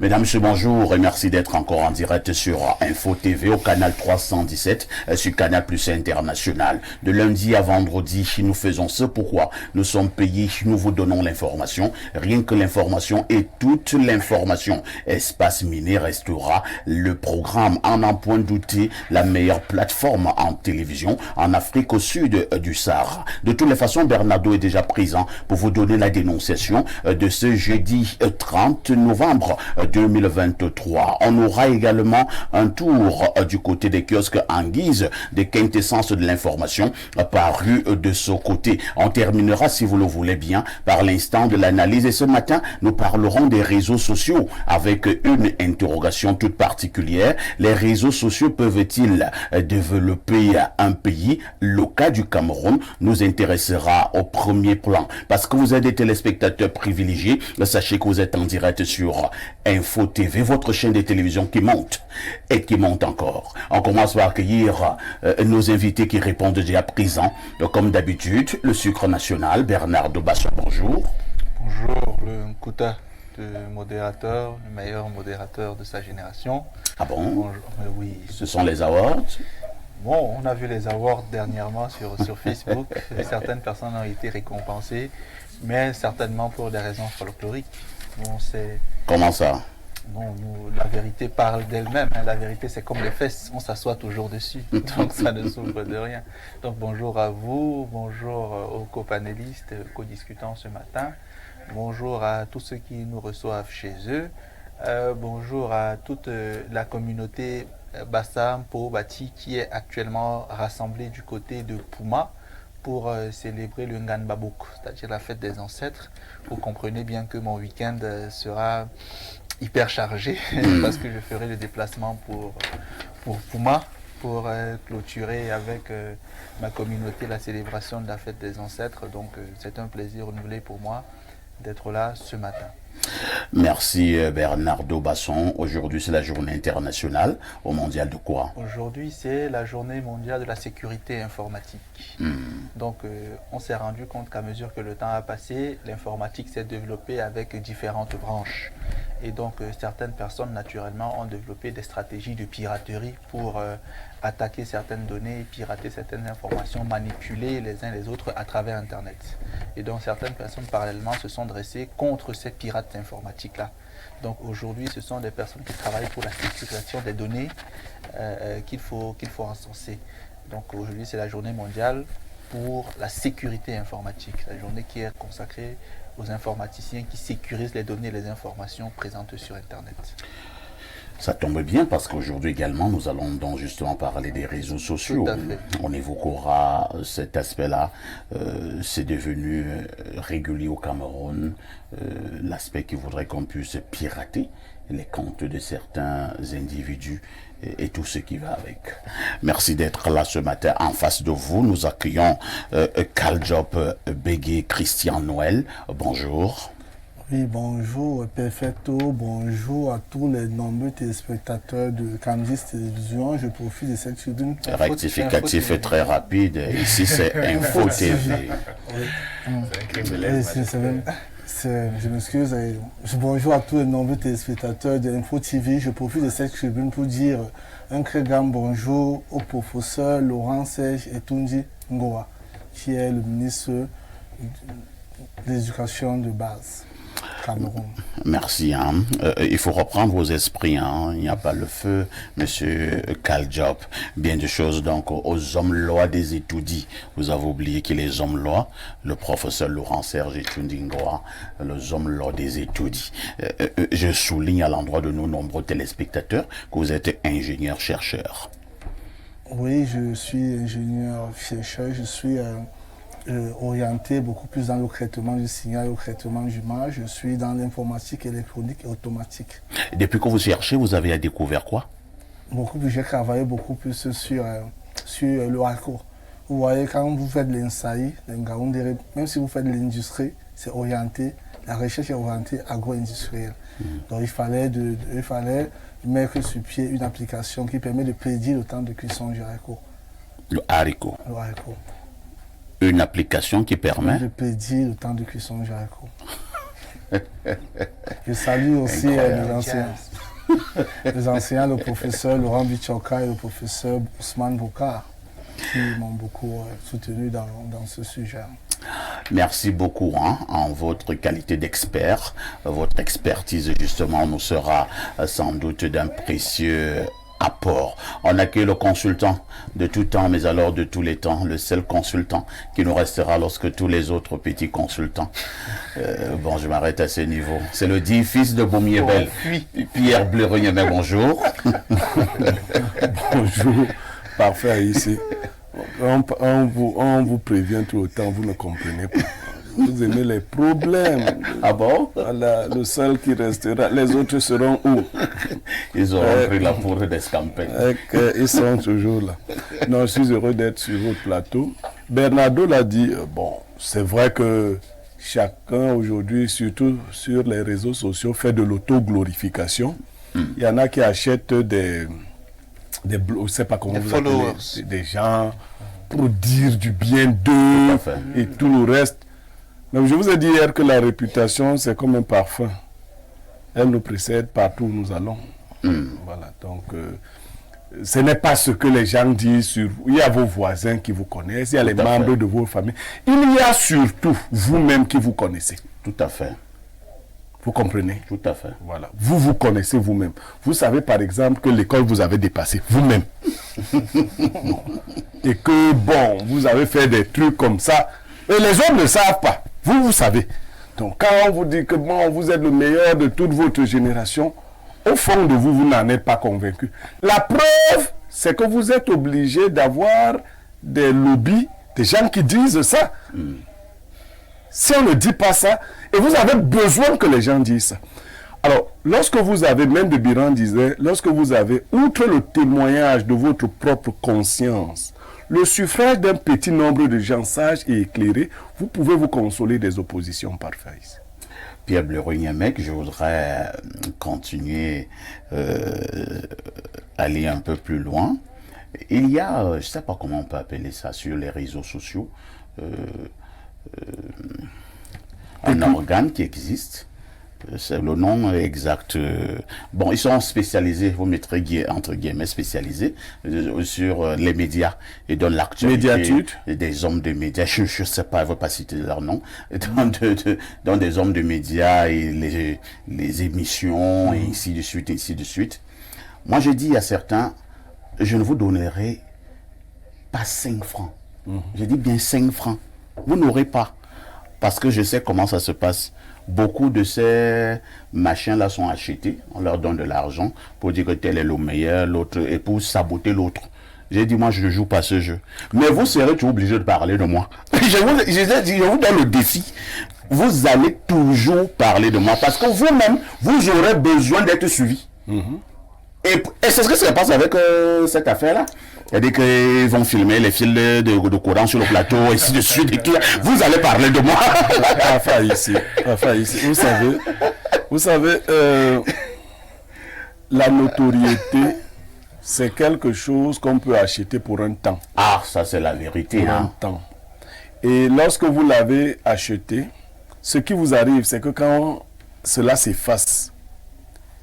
Mesdames, Messieurs, bonjour et merci d'être encore en direct sur Info TV au canal 317 sur Canal Plus International. De lundi à vendredi, nous faisons ce pourquoi nous sommes payés, nous vous donnons l'information, rien que l'information et toute l'information. Espace Miné restera le programme, en un point douté, la meilleure plateforme en télévision en Afrique au sud du Sahara. De toutes les façons, Bernardo est déjà présent pour vous donner la dénonciation de ce jeudi 30 novembre 2023. On aura également un tour du côté des kiosques en guise de quintessence de l'information paru de ce côté. On terminera, si vous le voulez bien, par l'instant de l'analyse. Et ce matin, nous parlerons des réseaux sociaux avec une interrogation toute particulière. Les réseaux sociaux peuvent-ils développer un pays? Le cas du Cameroun nous intéressera au premier plan. Parce que vous êtes des téléspectateurs privilégiés, sachez que vous êtes en direct sur Info TV, votre chaîne de télévision qui monte et qui monte encore. On commence par accueillir nos invités qui répondent déjà présents. Comme d'habitude, le sucre national, Bernardo Basson, bonjour. Bonjour, le Nkouta, le modérateur, le meilleur modérateur de sa génération. Ah bon? Bonjour, oui. Ce sont les awards? Bon, on a vu les awards dernièrement sur Facebook. Certaines personnes ont été récompensées, mais certainement pour des raisons folkloriques. Bon, c'est... Comment ça? Non, la vérité parle d'elle-même. Hein. La vérité, c'est comme les fesses. On s'assoit toujours dessus. Donc, ça ne s'ouvre de rien. Donc, bonjour à vous. Bonjour aux co-panélistes, co-discutants ce matin. Bonjour à tous ceux qui nous reçoivent chez eux. Bonjour à toute la communauté Bassam, Po, Bati, qui est actuellement rassemblée du côté de Pouma pour célébrer le Ngan Babouk, c'est-à-dire la fête des ancêtres. Vous comprenez bien que mon week-end sera hyper chargé parce que je ferai le déplacement pour Pouma pour clôturer avec ma communauté la célébration de la fête des ancêtres. Donc c'est un plaisir renouvelé pour moi d'être là ce matin. Merci Bernardo Basson. Aujourd'hui c'est la journée internationale au mondial de quoi? Aujourd'hui c'est la journée mondiale de la sécurité informatique. Donc on s'est rendu compte qu'à mesure que le temps a passé, l'informatique s'est développée avec différentes branches. Et donc certaines personnes naturellement ont développé des stratégies de piraterie pour attaquer certaines données, pirater certaines informations, manipuler les uns les autres à travers Internet. Et donc certaines personnes parallèlement se sont dressées contre ces pirates informatiques-là. Donc aujourd'hui, ce sont des personnes qui travaillent pour la sécurisation des données qu'il faut encenser. Donc aujourd'hui, c'est la journée mondiale pour la sécurité informatique, la journée qui est consacrée aux informaticiens qui sécurisent les données et les informations présentes sur Internet. Ça tombe bien parce qu'aujourd'hui également, nous allons donc justement parler des réseaux sociaux. Tout à fait. On évoquera cet aspect-là. C'est devenu régulier au Cameroun. L'aspect qui voudrait qu'on puisse pirater les comptes de certains individus et tout ce qui va avec. Merci d'être là ce matin. En face de vous, nous accueillons Kaljop Bégué Christian Noël. Bonjour. Oui, bonjour Perfecto, bonjour à tous les nombreux téléspectateurs de Camgis Télévision. Je profite de cette tribune. Rectificatif est très rapide. Ici, c'est Info TV. Je m'excuse. Bonjour à tous les nombreux téléspectateurs de Info TV. Je profite de cette tribune pour dire un très grand bonjour au professeur Laurent Serge Etundi Ngoa, qui est le ministre de l'Éducation de base. Cameroun. Merci. Il faut reprendre vos esprits. Il n'y a pas le feu, monsieur Kaljop. Bien de choses donc aux hommes lois des étoudis. Vous avez oublié que les hommes lois, le professeur Laurent Serge Etundingoa, les hommes lois des étoudis. Je souligne à l'endroit de nos nombreux téléspectateurs que vous êtes ingénieur-chercheur. Oui, je suis ingénieur-chercheur. Je suis orienté beaucoup plus dans le traitement du signal et le traitement d'image. Je suis dans l'informatique électronique et automatique. Depuis que vous cherchez, vous avez découvert quoi? J'ai travaillé beaucoup plus sur le hardcore. Vous voyez, quand vous faites de l'INSAI, même si vous faites de l'industrie, c'est orienté, la recherche est orientée agro-industrielle. Donc il fallait mettre sur pied une application qui permet de prédire le temps de cuisson du haricot. Le haricot. Le haricot. Une application qui permet de prédire le temps de cuisson du haricot. Je salue aussi les enseignants, le professeur Laurent Bichoka et le professeur Ousmane Boukar, qui m'ont beaucoup soutenu dans ce sujet. Merci beaucoup en votre qualité d'expert. Votre expertise, justement, nous sera sans doute d'un précieux apport. On accueille le consultant de tout temps, mais alors de tous les temps, le seul consultant qui nous restera lorsque tous les autres petits consultants. Bon, je m'arrête à ce niveau. C'est le dit fils de Baumier-Bel. Pierre Blerignamec, bonjour. Bonjour. Parfait ici. On vous prévient tout le temps, vous ne comprenez pas. Vous aimez les problèmes. Ah bon? Voilà, le seul qui restera, les autres seront où? Ils auront pris la poudre d'escampé. Ils sont toujours là. Non, je suis heureux d'être sur votre plateau. Bernardo l'a dit, bon, c'est vrai que chacun aujourd'hui, surtout sur les réseaux sociaux, fait de l'auto-glorification. Il y en a qui achètent je ne sais pas comment vous appelez, des gens pour dire du bien d'eux et tout le reste. Mais je vous ai dit hier que la réputation, c'est comme un parfum. Elle nous précède partout où nous allons. Voilà, donc ce n'est pas ce que les gens disent sur... Il y a vos voisins qui vous connaissent, il y a les membres de vos familles. Il y a surtout vous-même qui vous connaissez. Tout à fait. Vous comprenez? Tout à fait. Voilà. Vous vous connaissez vous-même. Vous savez par exemple que l'école vous avez dépassé vous-même. Et que bon, vous avez fait des trucs comme ça. Et les autres ne savent pas. Vous, vous savez. Donc quand on vous dit que bon, vous êtes le meilleur de toute votre génération, au fond de vous, vous n'en êtes pas convaincu. La preuve, c'est que vous êtes obligé d'avoir des lobbies, des gens qui disent ça. Si on ne dit pas ça, et vous avez besoin que les gens disent ça. Alors, lorsque vous avez, même de Biran disait, lorsque vous avez, outre le témoignage de votre propre conscience, le suffrage d'un petit nombre de gens sages et éclairés, vous pouvez vous consoler des oppositions parfaites. Pierre Blerignamec, je voudrais continuer, aller un peu plus loin. Il y a, je ne sais pas comment on peut appeler ça, sur les réseaux sociaux, un organe qui existe, c'est le nom exact. Bon, ils sont spécialisés, vous mettrez entre guillemets spécialisés sur les médias et dans l'actualité des hommes de médias. Je ne sais pas, je ne vais pas citer leur nom. Dans des hommes de médias et les émissions et ainsi de suite, ainsi de suite. Moi, je dis à certains, je ne vous donnerai pas 5 francs. Je dis bien 5 francs. Vous n'aurez pas. Parce que je sais comment ça se passe. Beaucoup de ces machins-là sont achetés. On leur donne de l'argent pour dire que tel est le meilleur, l'autre, et pour saboter l'autre. J'ai dit, moi, je ne joue pas ce jeu. Mais vous serez toujours obligé de parler de moi. Je vous donne le défi. Vous allez toujours parler de moi. Parce que vous-même, vous aurez besoin d'être suivi. Et c'est ce qui se passe avec cette affaire-là. C'est-à-dire qu'ils vont filmer les fils de courant sur le plateau, et ainsi de suite. Et tout. Vous allez parler de moi. Enfin ici. Vous savez, la notoriété, c'est quelque chose qu'on peut acheter pour un temps. Ah, ça c'est la vérité. Pour un temps. Et lorsque vous l'avez acheté, ce qui vous arrive, c'est que quand cela s'efface,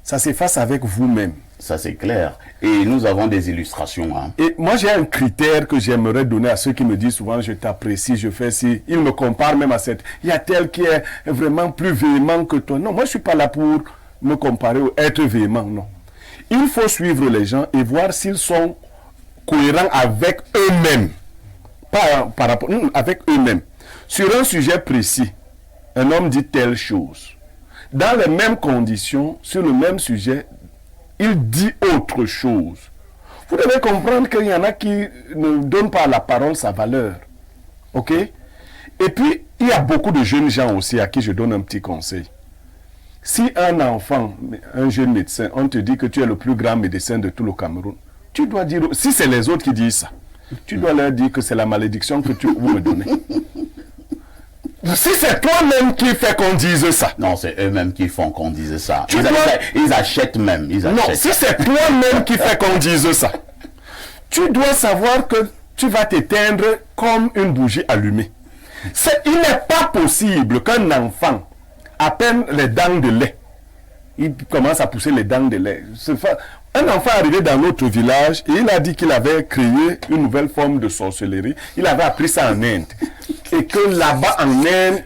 ça s'efface avec vous-même. Ça c'est clair. Et nous avons des illustrations. Et moi j'ai un critère que j'aimerais donner à ceux qui me disent souvent je t'apprécie, je fais ci. Ils me comparent même à cette. Il y a tel qui est vraiment plus véhément que toi. Non, moi je ne suis pas là pour me comparer ou être véhément, non. Il faut suivre les gens et voir s'ils sont cohérents avec eux-mêmes. Pas par rapport, avec eux-mêmes. Sur un sujet précis, un homme dit telle chose. Dans les mêmes conditions, sur le même sujet, il dit autre chose. Vous devez comprendre qu'il y en a qui ne donnent pas à la parole sa valeur. Ok? Et puis, il y a beaucoup de jeunes gens aussi à qui je donne un petit conseil. Si un enfant, un jeune médecin, on te dit que tu es le plus grand médecin de tout le Cameroun, tu dois dire, si c'est les autres qui disent ça, tu dois leur dire que c'est la malédiction que vous me donnez. Si c'est toi-même qui fais qu'on dise ça. Non, c'est eux-mêmes qui font qu'on dise ça. Ils achètent même. Non, si c'est toi-même qui fais qu'on dise ça, tu dois savoir que tu vas t'éteindre comme une bougie allumée. Il n'est pas possible qu'un enfant à peine les dents de lait. Il commence à pousser les dents de lait. Un enfant est arrivé dans notre village et il a dit qu'il avait créé une nouvelle forme de sorcellerie. Il avait appris ça en Inde. Et que là-bas en Inde,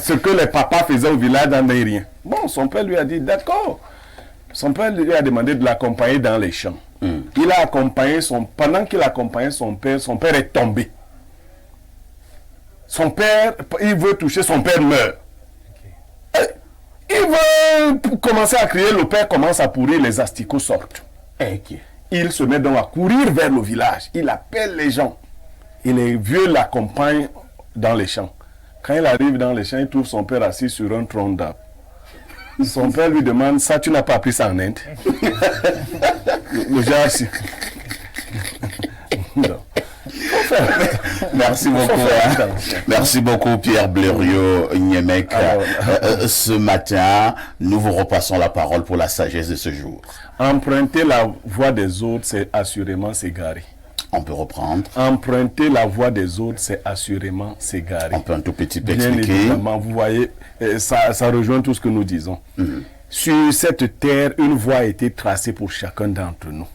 ce que les papas faisaient au village n'en est rien. Bon, son père lui a dit d'accord. Son père lui a demandé de l'accompagner dans les champs. Il a accompagné pendant qu'il accompagnait son père est tombé. Son père, il veut toucher, son père meurt. Il veut commencer à crier, le père commence à pourrir, les asticots sortent. Il se met donc à courir vers le village. Il appelle les gens. Et les vieux l'accompagnent dans les champs. Quand il arrive dans les champs, il trouve son père assis sur un tronc d'arbre. Son père lui demande, ça tu n'as pas appris ça en Inde? Le gars assis. Merci beaucoup. Merci beaucoup Pierre Blériot-Niemek. Ce matin, nous vous repassons la parole pour la sagesse de ce jour. Emprunter la voie des autres, c'est assurément s'égarer. On peut reprendre. Emprunter la voie des autres, c'est assurément s'égarer. On peut un tout petit peu Bien expliquer. évidemment, vous voyez, ça rejoint tout ce que nous disons. Sur cette terre, une voie a été tracée pour chacun d'entre nous.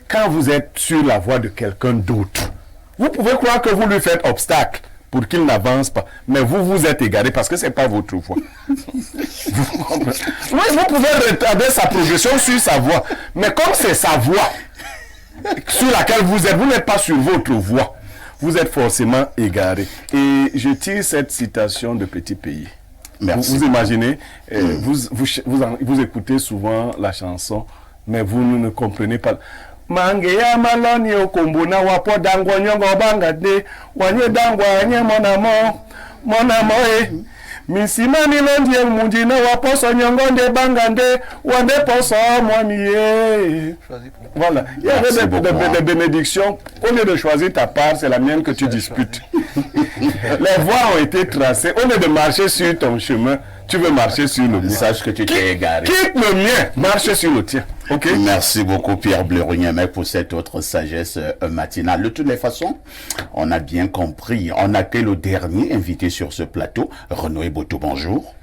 Quand vous êtes sur la voie de quelqu'un d'autre, vous pouvez croire que vous lui faites obstacle pour qu'il n'avance pas. Mais vous êtes égaré parce que ce n'est pas votre voie. Vous pouvez retarder sa progression sur sa voie. Mais comme c'est sa voie sur laquelle vous êtes, vous n'êtes pas sur votre voie. Vous êtes forcément égaré. Et je tire cette citation de Petit Pays. Merci. Vous imaginez, vous écoutez souvent la chanson, mais vous ne comprenez pas. Mangeya maloni okumbuna wapo dangwa nyongo bangade wanye dangwa nye monamo misimani londi mundina wapo so nyongo de bangande wande poso mwamiye. Voilà, il y avait des bénédictions. Au lieu de choisir ta part, c'est la mienne que tu disputes. Les voies ont été tracées. Au lieu de marcher sur ton chemin, tu veux marcher sur le mien. Sache que tu t'es égaré. Quitte le mien, marche sur le tien. Ok? Merci beaucoup Pierre Blériot-Niemek pour cette autre sagesse matinale. De toutes les façons, on a bien compris. On accueille le dernier invité sur ce plateau, Renaud Eboto. Bonjour.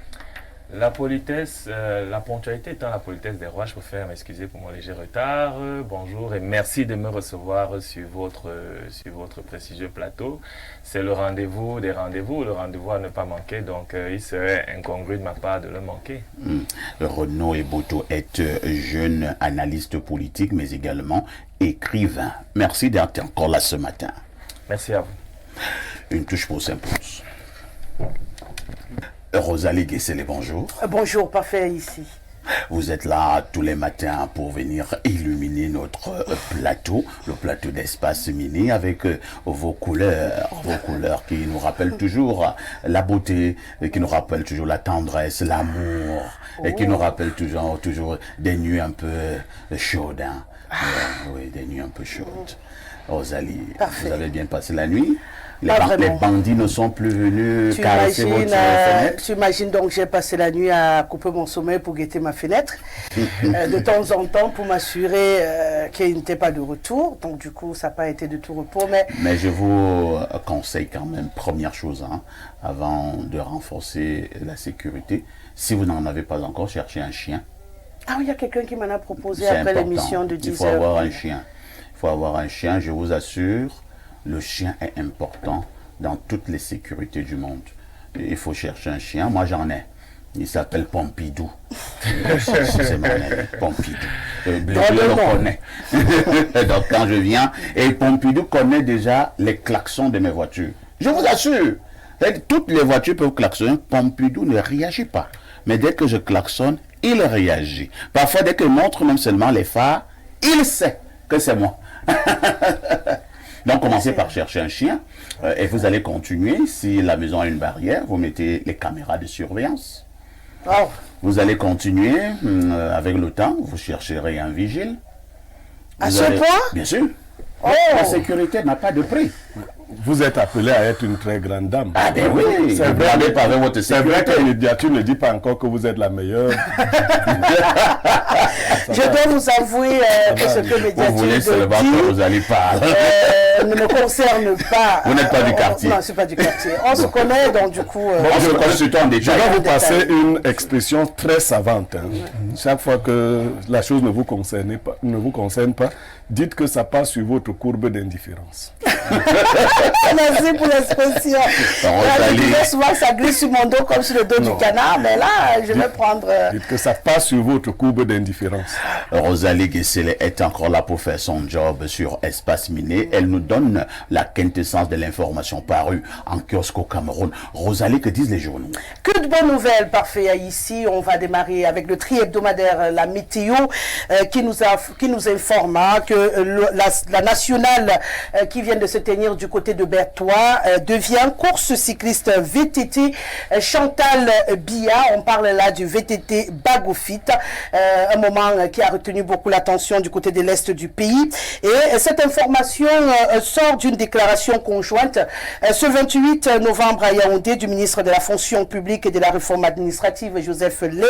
La politesse, la ponctualité étant la politesse des rois, je préfère m'excuser pour mon léger retard. Bonjour et merci de me recevoir sur votre prestigieux plateau. C'est le rendez-vous des rendez-vous, le rendez-vous à ne pas manquer, donc il serait incongru de ma part de le manquer. Renaud Eboto est jeune analyste politique, mais également écrivain. Merci d'être encore là ce matin. Merci à vous. Une touche pour s'impose. Rosalie Guessele, bonjour. Bonjour, parfait ici. Vous êtes là tous les matins pour venir illuminer notre plateau, le plateau d'Espace Mini, avec vos couleurs qui nous rappellent toujours la beauté, qui nous rappellent toujours la tendresse, l'amour, et qui nous rappellent toujours des nuits un peu chaudes. Hein. Oui, des nuits un peu chaudes. Rosalie, parfait. Vous avez bien passé la nuit? Les bandits ne sont plus venus caresser votre fenêtre? Tu imagines donc j'ai passé la nuit à couper mon sommeil pour guetter ma fenêtre de temps en temps pour m'assurer qu'il n'était pas de retour. Donc du coup ça n'a pas été de tout repos. Mais je vous conseille quand même, première chose, hein, avant de renforcer la sécurité, si vous n'en avez pas encore, cherchez un chien. Ah oui, il y a quelqu'un qui m'en a proposé après l'émission de 10h. Il faut avoir un chien. Il faut avoir un chien, je vous assure. Le chien est important dans toutes les sécurités du monde. Il faut chercher un chien. Moi, j'en ai. Il s'appelle Pompidou. C'est mon ami, Pompidou. Blériot le connaît. Donc, quand je viens, et Pompidou connaît déjà les klaxons de mes voitures. Je vous assure. Toutes les voitures peuvent klaxonner. Pompidou ne réagit pas. Mais dès que je klaxonne, il réagit. Parfois, dès qu'il montre même seulement les phares, il sait que c'est moi. Donc, commencez par chercher un chien et vous allez continuer. Si la maison a une barrière, vous mettez les caméras de surveillance. Oh. Vous allez continuer avec le temps. Vous chercherez un vigile. À ce point? Bien sûr. Oh. La sécurité n'a pas de prix. Vous êtes appelé à être une très grande dame. Ah ben oui, c'est vrai, votre c'est vrai que l'immédiature ne dit pas encore que vous êtes la meilleure. Je dois vous avouer que ce que médiature vous voulez seulement que vous allez parler. ne me concerne pas. Vous n'êtes pas du quartier. Non, je ne suis pas du quartier. On se connaît, donc du coup... On se connaît surtout en Je détail. vais vous passer une expression très savante. Hein. Chaque fois que la chose ne vous concerne pas, dites que ça passe sur votre courbe d'indifférence. Merci pour l'expression. Je disais souvent que ça glisse sur mon dos comme sur le dos du canard, mais là, je vais prendre... Dites que ça passe sur votre courbe d'indifférence. Rosalie Guessele est encore là pour faire son job sur Espace Miné. Elle nous donne la quintessence de l'information parue en kiosque au Cameroun. Rosalie, que disent les journaux? Que de bonnes nouvelles, parfait. Ici, on va démarrer avec le tri hebdomadaire, la météo, qui nous informe que la nationale qui vient de se tenir du côté de Berthois devient course cycliste VTT Chantal Biya. On parle là du VTT Bagofit, un moment qui a retenu beaucoup l'attention du côté de l'Est du pays. Et cette information sort d'une déclaration conjointe ce 28 novembre à Yaoundé du ministre de la Fonction publique et de la réforme administrative, Joseph Lé,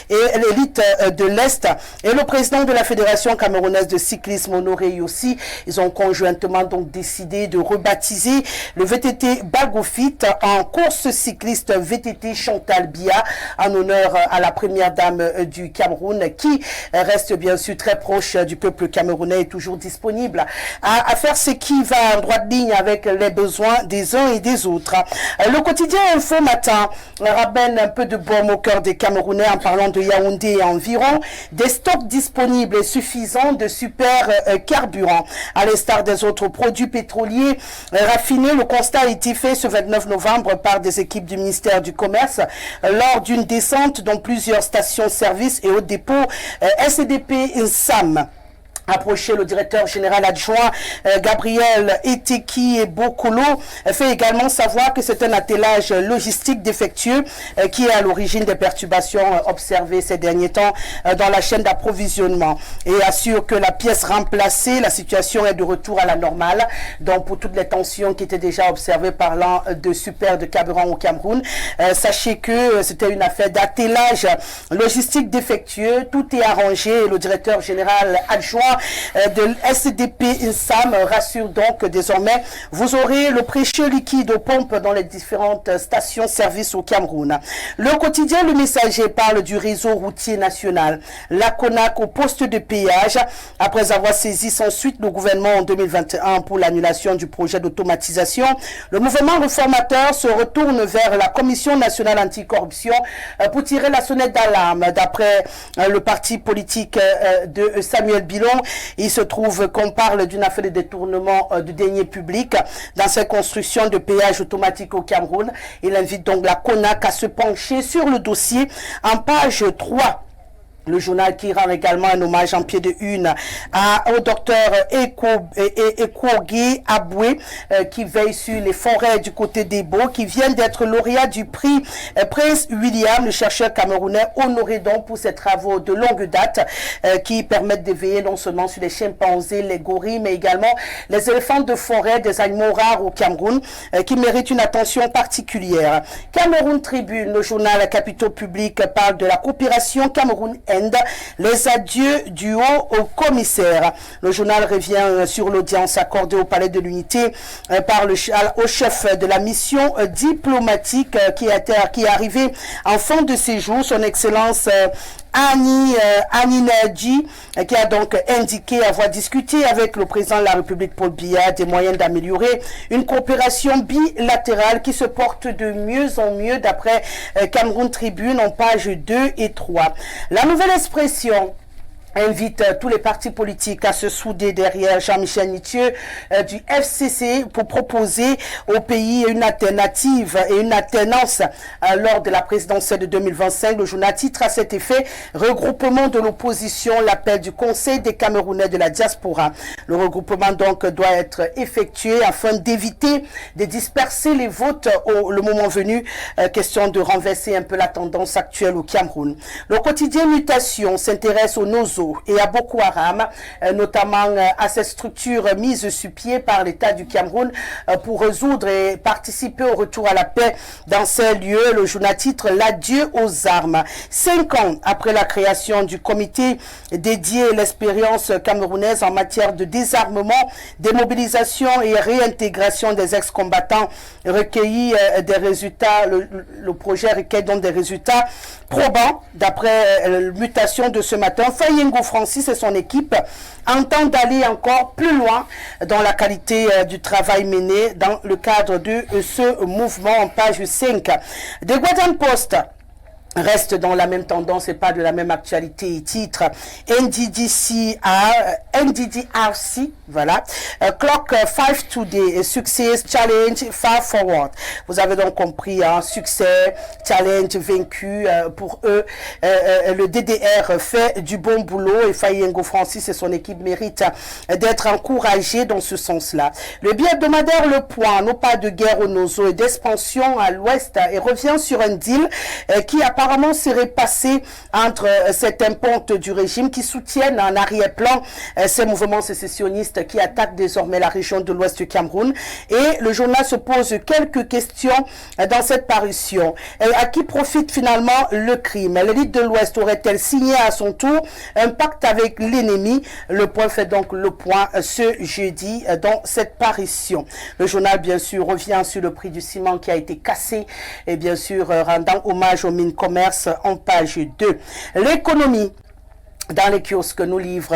et l'élite de l'Est, et le président de la Fédération camerounaise de cyclisme, Honoré Yossi. Ils ont conjointement donc décidé de rebaptiser le VTT Bagofit en course cycliste VTT Chantal Biya, en honneur à la première dame du Cameroun, qui reste bien sûr très proche du peuple camerounais et toujours disponible à faire ce qui va en droite ligne avec les besoins des uns et des autres. Le quotidien Info Matin ramène un peu de baume au cœur des Camerounais en parlant de Yaoundé et environ, des stocks disponibles et suffisants de super carburant. À l'instar des autres produits pétroliers raffinés, le constat a été fait ce 29 novembre par des équipes du ministère du Commerce lors d'une descente dans plusieurs stations-service et au dépôt SDP INSAM. Approché, le directeur général adjoint Gabriel Eteki et Bokolo fait également savoir que c'est un attelage logistique défectueux qui est à l'origine des perturbations observées ces derniers temps dans la chaîne d'approvisionnement, et assure que la pièce remplacée, la situation est de retour à la normale. Donc pour toutes les tensions qui étaient déjà observées parlant de super de carburant au Cameroun, sachez que c'était une affaire d'attelage logistique défectueux. Tout est arrangé. Le directeur général adjoint de SDP INSAM rassure donc que désormais vous aurez le précieux liquide aux pompes dans les différentes stations-service au Cameroun. Le quotidien Le Messager parle du réseau routier national. La CONAC au poste de péage, après avoir saisi sans suite le gouvernement en 2021 pour l'annulation du projet d'automatisation, le mouvement réformateur se retourne vers la Commission nationale anticorruption pour tirer la sonnette d'alarme. D'après le parti politique de Samuel Bilon, il se trouve qu'on parle d'une affaire de détournement de deniers publics dans ces constructions de péage automatique au Cameroun. Il invite donc la CONAC à se pencher sur le dossier en page 3. Le journal qui rend également un hommage en pied de une au docteur Ekwoge Aboué, qui veille sur les forêts du côté des Beaux, qui vient d'être lauréat du prix Prince William, le chercheur camerounais honoré donc pour ses travaux de longue date qui permettent d'éveiller non seulement sur les chimpanzés, les gorilles, mais également les éléphants de forêt, des animaux rares au Cameroun, qui méritent une attention particulière. Cameroun Tribune, le journal Capitaux Public, parle de la coopération Cameroun les adieux du haut commissaire. Le journal revient sur l'audience accordée au Palais de l'Unité par au chef de la mission diplomatique qui est arrivé en fin de séjour, son Excellence Annie Nadji, qui a donc indiqué avoir discuté avec le président de la République Paul Biya des moyens d'améliorer une coopération bilatérale qui se porte de mieux en mieux, d'après Cameroun Tribune en pages 2 et 3. La nouvelle expression invite tous les partis politiques à se souder derrière Jean-Michel Nitieux du FCC pour proposer au pays une alternative et une alternance lors de la présidentielle de 2025. Le journal titre à cet effet « Regroupement de l'opposition, l'appel du Conseil des Camerounais de la diaspora ». Le regroupement donc doit être effectué afin d'éviter de disperser les votes le moment venu, question de renverser un peu la tendance actuelle au Cameroun. Le quotidien Mutation s'intéresse aux NOZO. Dosso et à Boko Haram, notamment à cette structure mise sur pied par l'État du Cameroun pour résoudre et participer au retour à la paix dans ces lieux. Le journal titre L'adieu aux armes. 5 ans après la création du comité dédié à l'expérience camerounaise en matière de désarmement, démobilisation et réintégration des ex-combattants, recueillit des résultats. Le projet recueille donc des résultats probants d'après la mutation de ce matin. Fayengo Francis et son équipe entendent d'aller encore plus loin dans la qualité du travail mené dans le cadre de ce mouvement. En page 5 de Guardian Post reste dans la même tendance et pas de la même actualité. Titre NDDRC, voilà. Clock 5 today, success, challenge, far forward. Vous avez donc compris, hein, succès, challenge, vaincu. Pour eux, le DDR fait du bon boulot et Fayengo Francis et son équipe méritent d'être encouragés dans ce sens-là. Le billet hebdomadaire Le Point, non pas de guerre au Nozo et d'expansion à l'ouest, et revient sur un deal qui apparemment serait passé entre certains pontes du régime qui soutiennent en arrière-plan ces mouvements sécessionnistes qui attaquent désormais la région de l'ouest du Cameroun. Et le journal se pose quelques questions dans cette parution. À qui profite finalement le crime? L'élite de l'ouest aurait-elle signé à son tour un pacte avec l'ennemi? Le Point fait donc le point ce jeudi dans cette parution. Le journal bien sûr revient sur le prix du ciment qui a été cassé et bien sûr rendant hommage aux mines commerce en page 2. L'économie. Dans les kiosques, nous livrent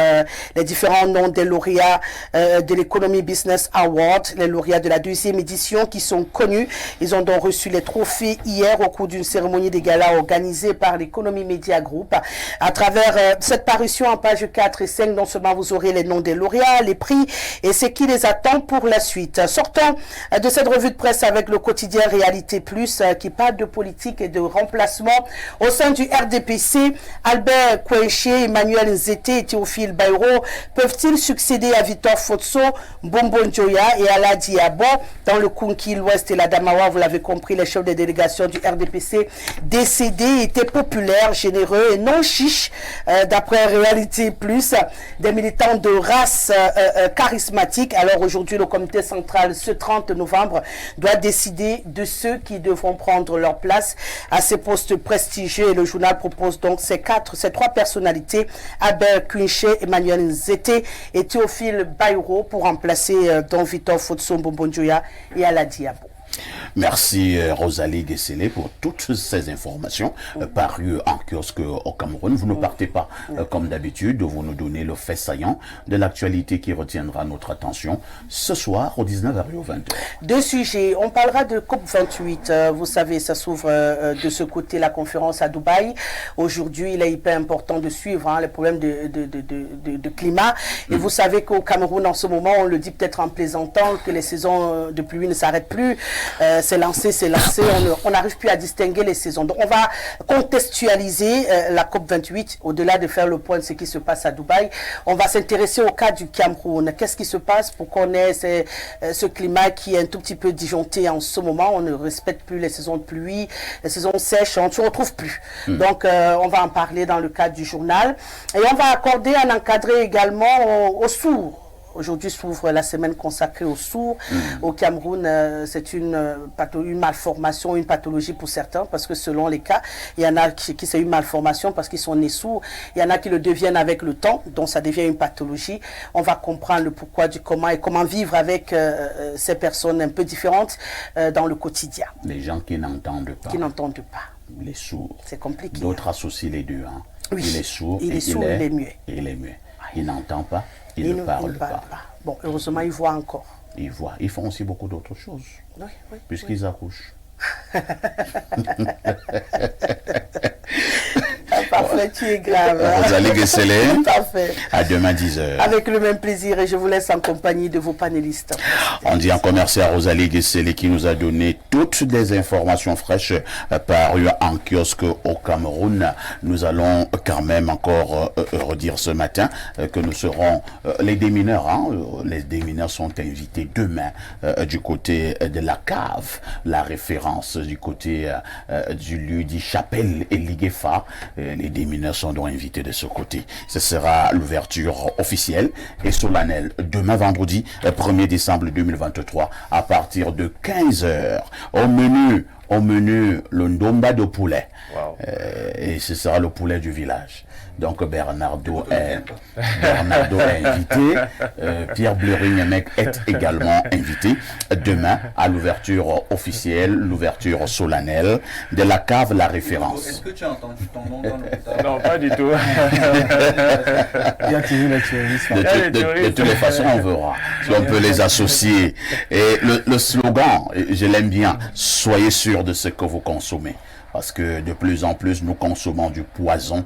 les différents noms des lauréats de l'Economy Business Award, les lauréats de la 2e édition qui sont connus. Ils ont donc reçu les trophées hier au cours d'une cérémonie des galas organisée par l'Economy Media Group. À travers cette parution en page 4 et 5, non seulement vous aurez les noms des lauréats, les prix et ce qui les attend pour la suite. Sortons de cette revue de presse avec le quotidien Réalité Plus qui parle de politique et de remplacement au sein du RDPC. Albert Kouenché, Emmanuel Nzete et Théophile Bayrou peuvent-ils succéder à Victor Fotso, Bombo Njoya et Ala Diabo dans le Kunki, l'Ouest et la Damawa? Vous l'avez compris, les chefs des délégations du RDPC décédés étaient populaires, généreux et non chiches, d'après Réalité Plus, des militants de race charismatique. Alors aujourd'hui, le comité central, ce 30 novembre, doit décider de ceux qui devront prendre leur place à ces postes prestigieux. Et le journal propose donc ces 3 personnalités, Albert Kouenché, Emmanuel Nzete et Théophile Bayrou, pour remplacer Don Victor Fotso, Bombo Njoya et Ala Diabo. Merci Rosalie Guesselé pour toutes ces informations parues en kiosque au Cameroun. Vous ne partez pas comme d'habitude, vous nous donnez le fait saillant de l'actualité qui retiendra notre attention ce soir au 19h et au 20h. 2 sujets, on parlera de COP28, vous savez ça s'ouvre de ce côté la conférence à Dubaï. Aujourd'hui il est hyper important de suivre les problèmes de climat et vous savez qu'au Cameroun en ce moment on le dit peut-être en plaisantant que les saisons de pluie ne s'arrêtent plus. C'est lancé, on n'arrive plus à distinguer les saisons. Donc on va contextualiser la COP28, au-delà de faire le point de ce qui se passe à Dubaï. On va s'intéresser au cas du Cameroun. Qu'est-ce qui se passe pour qu'on ait ce climat qui est un tout petit peu disjoncté en ce moment? On ne respecte plus les saisons de pluie, les saisons sèches, on ne se retrouve plus. Donc on va en parler dans le cadre du journal. Et on va accorder un encadré également aux sourds. Aujourd'hui s'ouvre la semaine consacrée aux sourds. Au Cameroun, c'est une malformation, une pathologie pour certains, parce que selon les cas, il y en a qui c'est une malformation parce qu'ils sont nés sourds. Il y en a qui le deviennent avec le temps, donc ça devient une pathologie. On va comprendre le pourquoi du comment et comment vivre avec ces personnes un peu différentes dans le quotidien. Les gens qui n'entendent pas. Qui n'entendent pas. Les sourds. C'est compliqué. D'autres associent les deux. Hein. Oui. Il est sourd il est sourd, il est muet. Il est muet. Il n'entend pas, il ne parle pas. Bon, heureusement, ils voient encore. Ils voient. Ils font aussi beaucoup d'autres choses. Oui, puisqu'ils accouchent. Parfait, tu es grave. Rosalie Guesselé. Parfait. À demain 10h. Avec le même plaisir et je vous laisse en compagnie de vos panélistes. On dit encore merci à Rosalie Guesselé qui nous a donné toutes les informations fraîches parues en kiosque au Cameroun. Nous allons quand même encore redire ce matin que nous serons les démineurs. Les démineurs sont invités demain du côté de la cave, la référence du côté du lieu dit Chapelle et Liguefa. Les et des mineurs sont donc invités de ce côté. Ce sera l'ouverture officielle et solennelle demain vendredi 1er décembre 2023 à partir de 15h. Au menu, le ndomba de poulet. Wow. Et ce sera le poulet du village. Donc Bernardo est invité, Pierre Bleuring-Mec est également invité demain à l'ouverture officielle, l'ouverture solennelle de la cave La Référence. Est-ce que tu as entendu ton nom dans le Non, pas du tout. Il y a toujours les touristes. De toutes les façons, on verra si on peut les associer. Et le slogan, je l'aime bien, soyez sûrs de ce que vous consommez. Parce que de plus en plus, nous consommons du poison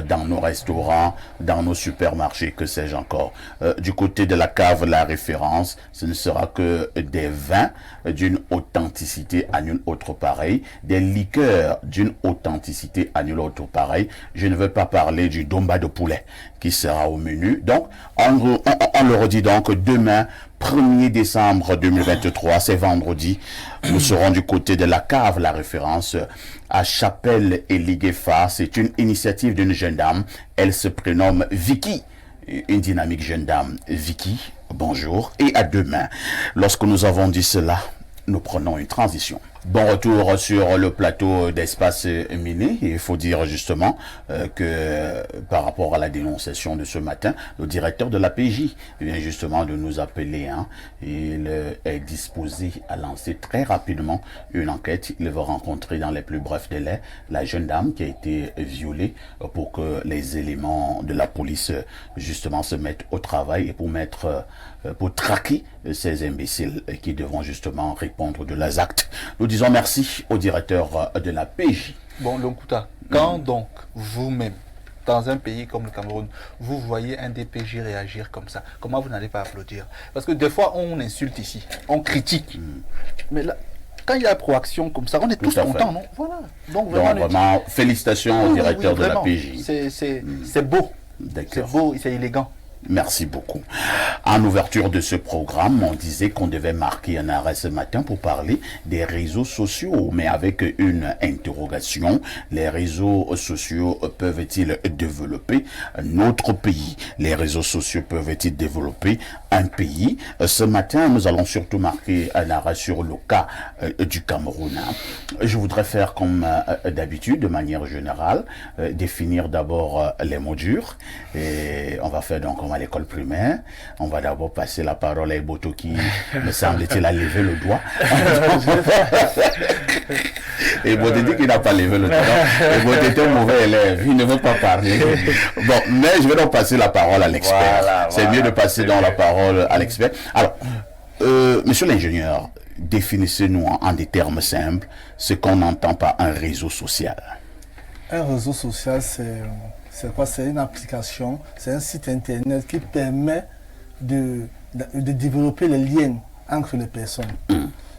dans nos restaurants, dans nos supermarchés, que sais-je encore. Du côté de la cave La Référence, ce ne sera que des vins d'une authenticité à nulle autre pareille, des liqueurs d'une authenticité à nulle autre pareille. Je ne veux pas parler du domba de poulet qui sera au menu. Donc, on le redit donc demain, 1er décembre 2023, c'est vendredi, nous serons du côté de la cave La Référence à Chapelle et Liguefa. C'est une initiative d'une jeune dame, elle se prénomme Vicky, une dynamique jeune dame. Vicky, bonjour et à demain. Lorsque nous avons dit cela, nous prenons une transition. Bon retour sur le plateau d'Espace Miné. Il faut dire justement que par rapport à la dénonciation de ce matin, le directeur de la PJ vient justement de nous appeler. Il est disposé à lancer très rapidement une enquête. Il va rencontrer dans les plus brefs délais la jeune dame qui a été violée pour que les éléments de la police justement se mettent au travail et pour traquer ces imbéciles qui devront justement répondre de leurs actes. Nous disons merci au directeur de la PJ. Bon, Lonkuta, quand donc vous-même, dans un pays comme le Cameroun, vous voyez un DPJ réagir comme ça, comment vous n'allez pas applaudir? Parce que des fois, on insulte ici, on critique. Mais là, quand il y a proaction comme ça, on est tous contents, non? Voilà. Donc vraiment, félicitations au directeur de la PJ. C'est beau. C'est beau, c'est élégant. Merci beaucoup. En ouverture de ce programme, on disait qu'on devait marquer un arrêt ce matin pour parler des réseaux sociaux, mais avec une interrogation. Les réseaux sociaux peuvent-ils développer notre pays? Les réseaux sociaux peuvent-ils développer un pays? Ce matin, nous allons surtout marquer un arrêt sur le cas du Cameroun. Je voudrais faire comme d'habitude, de manière générale, définir d'abord les mots durs. Et on va faire donc à l'école primaire. On va d'abord passer la parole à Eboto qui, me semble-t-il, a levé le doigt. Eboto dit qu'il n'a pas levé le doigt. Eboto est un mauvais élève, il ne veut pas parler. Bon, mais je vais donc passer la parole à l'expert. Voilà, c'est mieux de passer dans la parole à l'expert. Alors, monsieur l'ingénieur, définissez-nous en des termes simples ce qu'on entend par un réseau social. Un réseau social, c'est quoi? C'est une application, c'est un site internet qui permet de développer les liens entre les personnes.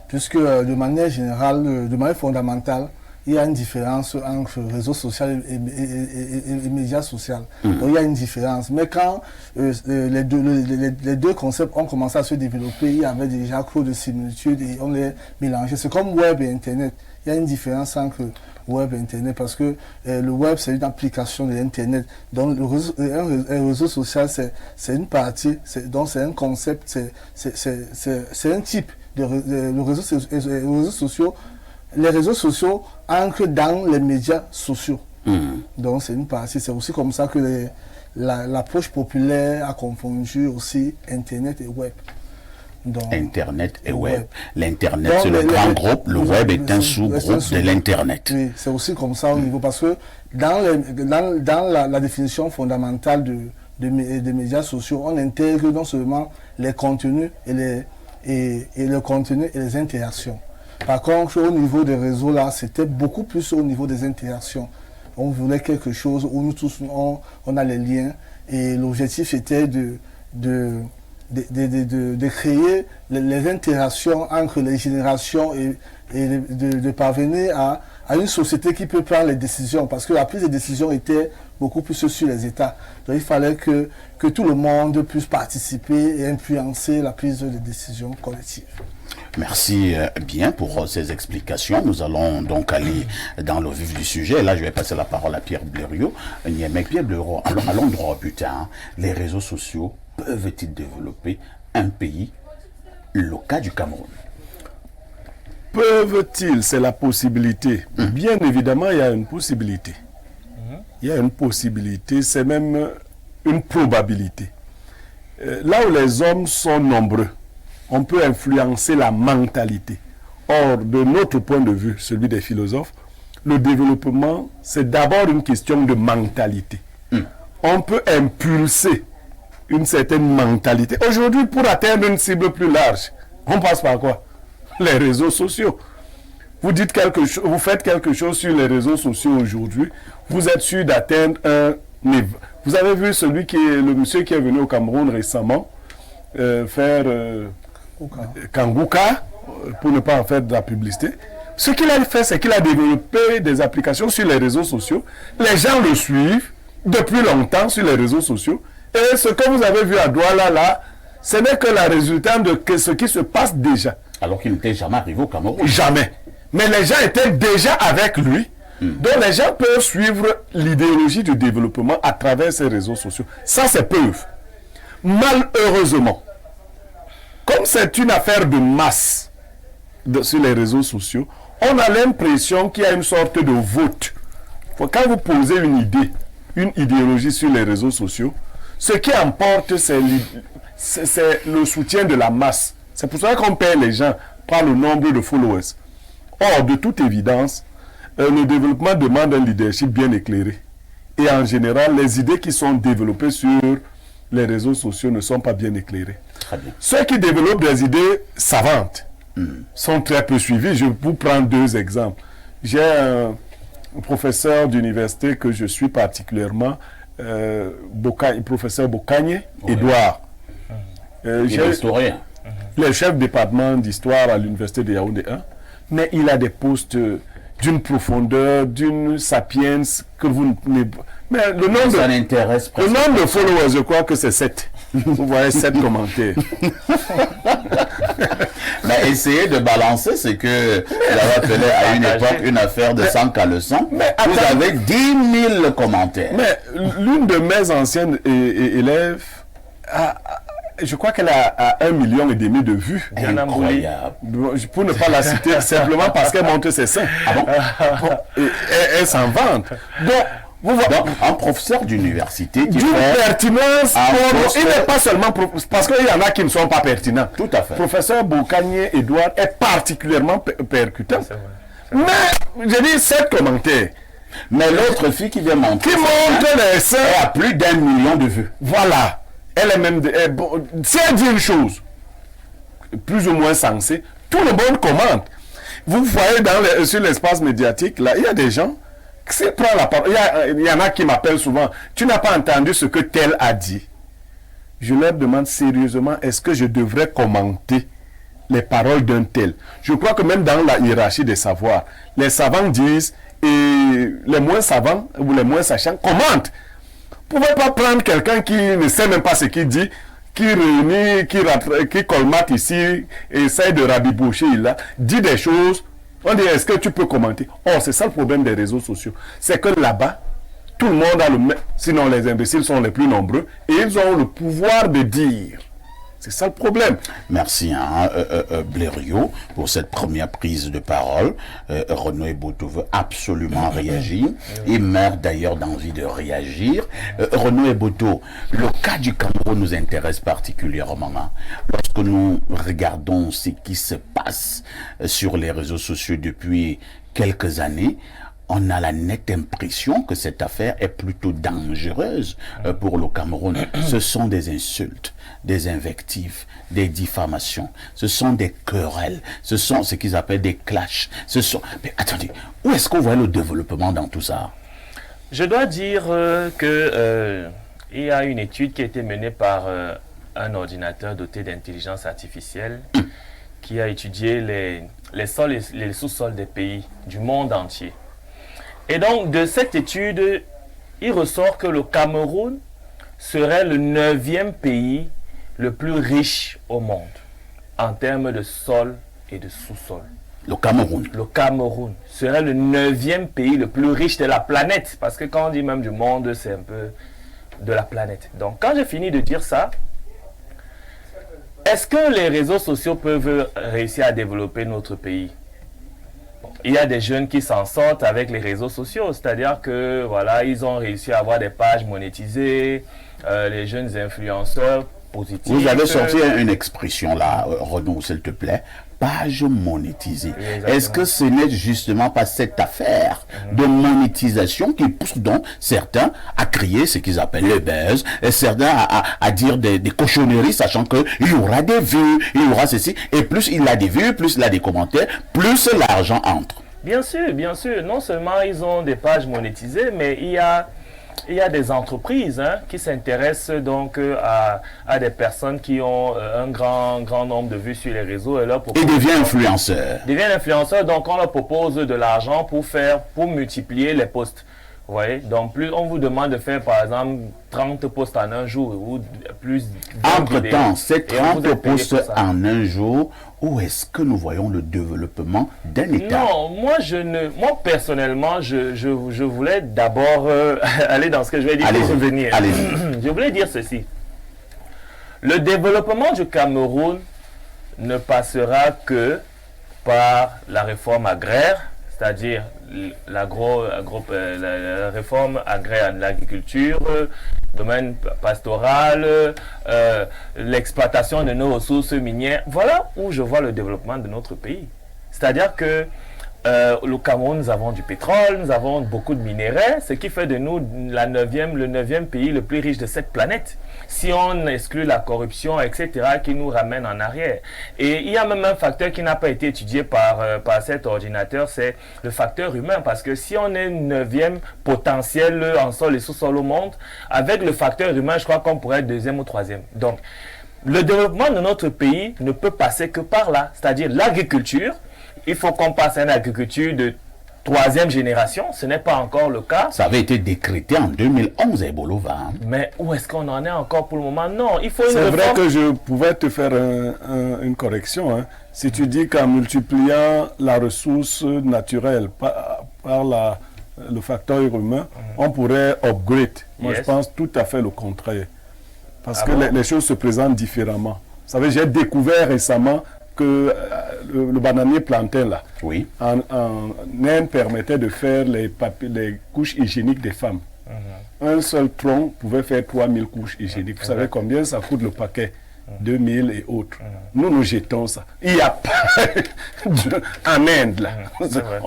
Puisque de manière générale, de manière fondamentale, il y a une différence entre réseau social et médias social. Donc il y a une différence. Mais quand les deux concepts ont commencé à se développer, il y avait déjà trop de similitudes et on les mélangeait. C'est comme web et internet. Il y a une différence entre web et internet parce que le web c'est une application de l'internet. Donc un réseau social c'est une partie, donc c'est un concept, c'est un type de réseaux sociaux. Les réseaux sociaux entrent dans les médias sociaux. Donc c'est une partie, c'est aussi comme ça que l'approche populaire a confondu aussi internet et web. Donc, Internet et web. L'Internet, c'est le grand groupe, le web est un sous-groupe de l'Internet. Oui, c'est aussi comme ça au niveau, parce que dans la définition fondamentale des médias sociaux, on intègre non seulement les contenus et les interactions. Par contre, au niveau des réseaux, là, c'était beaucoup plus au niveau des interactions. On voulait quelque chose où nous tous, on a les liens, et l'objectif était de créer les interactions entre les générations et de parvenir à une société qui peut prendre les décisions, parce que la prise de décision était beaucoup plus sur les États. Donc il fallait que tout le monde puisse participer et influencer la prise de décision collective. Merci bien pour ces explications. Nous allons donc aller dans le vif du sujet. Là, je vais passer la parole à Pierre Blériot. Pierre Blériot, allons droit au but. Les réseaux sociaux peuvent-ils développer un pays, le cas du Cameroun? Peuvent-ils? C'est la possibilité. Bien évidemment, il y a une possibilité. Il y a une possibilité, c'est même une probabilité. Là où les hommes sont nombreux, on peut influencer la mentalité. Or, de notre point de vue, celui des philosophes, le développement, c'est d'abord une question de mentalité. On peut impulser une certaine mentalité. Aujourd'hui, pour atteindre une cible plus large, on passe par quoi? Les réseaux sociaux. Vous dites quelque chose, vous faites quelque chose sur les réseaux sociaux aujourd'hui, vous êtes sûr d'atteindre un niveau. Vous avez vu le monsieur qui est venu au Cameroun récemment faire Kanguka, pour ne pas en faire de la publicité. Ce qu'il a fait, c'est qu'il a développé des applications sur les réseaux sociaux. Les gens le suivent depuis longtemps sur les réseaux sociaux. Et ce que vous avez vu à Douala, là, ce n'est que le résultat de ce qui se passe déjà. Alors qu'il n'était jamais arrivé au Cameroun. Jamais. Mais les gens étaient déjà avec lui. Donc les gens peuvent suivre l'idéologie du développement à travers ces réseaux sociaux. Ça, c'est preuve. Malheureusement, comme c'est une affaire de masse sur les réseaux sociaux, on a l'impression qu'il y a une sorte de vote. Quand vous posez une idée, une idéologie sur les réseaux sociaux, ce qui emporte, c'est le soutien de la masse. C'est pour ça qu'on paie les gens par le nombre de followers. Or, de toute évidence, le développement demande un leadership bien éclairé. Et en général, les idées qui sont développées sur les réseaux sociaux ne sont pas bien éclairées. Très bien. Ceux qui développent des idées savantes sont très peu suivis. Je vous prends deux exemples. J'ai un professeur d'université que je suis particulièrement, professeur Bokagne, Edouard. Il est historien. Le chef de département d'histoire à l'université de Yaoundé 1, mais il a des postes d'une profondeur, d'une sapience que vous ne... Mais le nombre de followers, je crois que c'est 7. Vous voyez 7 commentaires. Mais essayez de balancer ce que j'avais appelé à une époque une affaire de 100 caleçons. Vous avez 10 000 commentaires. Mais l'une de mes anciennes élèves je crois qu'elle a 1,5 million de vues. Incroyable. Pour ne pas la citer, simplement parce qu'elle montre ses seins. Elle s'en vante. Donc, un professeur d'université qui d'une fait pertinence, il n'est pas seulement parce qu'il y en a qui ne sont pas pertinents. Tout à fait. Professeur Boukanye Edouard est particulièrement percutant. Mais, j'ai dit 7 commentaires. Mais l'autre fille qui vient montrer les seins, elle a plus d'1 million de vues. Voilà. Elle est même... si elle dit une chose, plus ou moins sensée, tout le monde commente. Vous voyez sur l'espace médiatique, là, il y a des gens qui prennent la parole. Il y en a qui m'appellent souvent. Tu n'as pas entendu ce que tel a dit. Je leur demande sérieusement, est-ce que je devrais commenter les paroles d'un tel? Je crois que même dans la hiérarchie des savoirs, les savants disent, et les moins savants ou les moins sachants commentent. Vous ne pouvez pas prendre quelqu'un qui ne sait même pas ce qu'il dit, qui réunit, qui colmate ici, et essaie de rabiboucher là, dit des choses. On dit, est-ce que tu peux commenter? Oh, c'est ça le problème des réseaux sociaux. C'est que là-bas, tout le monde a le même. Sinon, les imbéciles sont les plus nombreux et ils ont le pouvoir de dire. C'est ça le problème. Merci, Blériot, pour cette première prise de parole. Renaud Eboto veut absolument réagir. Il meurt d'ailleurs d'envie de réagir. Renaud Eboto, le cas du Cameroun nous intéresse particulièrement. Lorsque nous regardons ce qui se passe sur les réseaux sociaux depuis quelques années, on a la nette impression que cette affaire est plutôt dangereuse pour le Cameroun. Ce sont des insultes, des invectives, des diffamations, ce sont des querelles, ce sont ce qu'ils appellent des clashs. Mais attendez, où est-ce qu'on voit le développement dans tout ça? Je dois dire qu'il y a une étude qui a été menée par un ordinateur doté d'intelligence artificielle qui a étudié les sols et les sous-sols des pays du monde entier. Et donc, de cette étude, il ressort que le Cameroun serait le 9e pays le plus riche au monde en termes de sol et de sous-sol. Le Cameroun. Le Cameroun serait le 9e pays le plus riche de la planète. Parce que quand on dit même du monde, c'est un peu de la planète. Donc quand j'ai fini de dire ça, est-ce que les réseaux sociaux peuvent réussir à développer notre pays? Il y a des jeunes qui s'en sortent avec les réseaux sociaux, c'est-à-dire que voilà, ils ont réussi à avoir des pages monétisées, les jeunes influenceurs positifs. Vous avez sorti une expression là, Renaud, s'il te plaît, page monétisée. Exactement. Est-ce que ce n'est justement pas cette affaire de monétisation qui pousse donc certains à crier ce qu'ils appellent le buzz, et certains à dire des cochonneries, sachant qu'il y aura des vues, il y aura ceci, et plus il a des vues, plus il a des commentaires, plus l'argent entre. Bien sûr, bien sûr. Non seulement ils ont des pages monétisées, mais il y a des entreprises qui s'intéressent donc à des personnes qui ont un grand nombre de vues sur les réseaux et leur proposent, Et devient influenceur. deviennent influenceurs, donc on leur propose de l'argent pour multiplier les posts. Vous voyez, donc plus on vous demande de faire par exemple 30 posts en un jour ou plus. Entre-temps, ces Et on vous 30 est payé postes pour ça. en un jour, où est-ce que nous voyons le développement d'un État? Non, moi personnellement, je voulais d'abord aller dans ce que je vais dire pour revenir. Allez-y. Je voulais dire ceci. Le développement du Cameroun ne passera que par la réforme agraire, c'est-à-dire la réforme agraire de l'agriculture, domaine pastoral, l'exploitation de nos ressources minières. Voilà où je vois le développement de notre pays. C'est-à-dire que le Cameroun, nous avons du pétrole, nous avons beaucoup de minéraux, ce qui fait de nous le 9e pays le plus riche de cette planète. Si on exclut la corruption, etc., qui nous ramène en arrière. Et il y a même un facteur qui n'a pas été étudié par cet ordinateur, c'est le facteur humain. Parce que si on est 9e potentiel en sol et sous-sol au monde, avec le facteur humain, je crois qu'on pourrait être 2e ou 3e. Donc, le développement de notre pays ne peut passer que par là, c'est-à-dire l'agriculture. Il faut qu'on passe à une agriculture de 3e génération. Ce n'est pas encore le cas. Ça avait été décrété en 2011 à Ebolova. Mais où est-ce qu'on en est encore pour le moment? Non, il faut une C'est réforme. vrai que je pouvais te faire une correction. Si tu dis qu'en multipliant la ressource naturelle par le facteur humain, on pourrait upgrade. Moi, Yes. je pense tout à fait le contraire. Parce Ah que bon? les choses se présentent différemment. Vous savez, j'ai découvert récemment que le bananier plantain, là, Oui. en Inde, permettait de faire les couches hygiéniques des femmes. Un seul tronc pouvait faire 3000 couches hygiéniques. Vous savez combien ça coûte le paquet? 2000 et autres. Nous jetons ça. Il n'y a pas en Inde, là.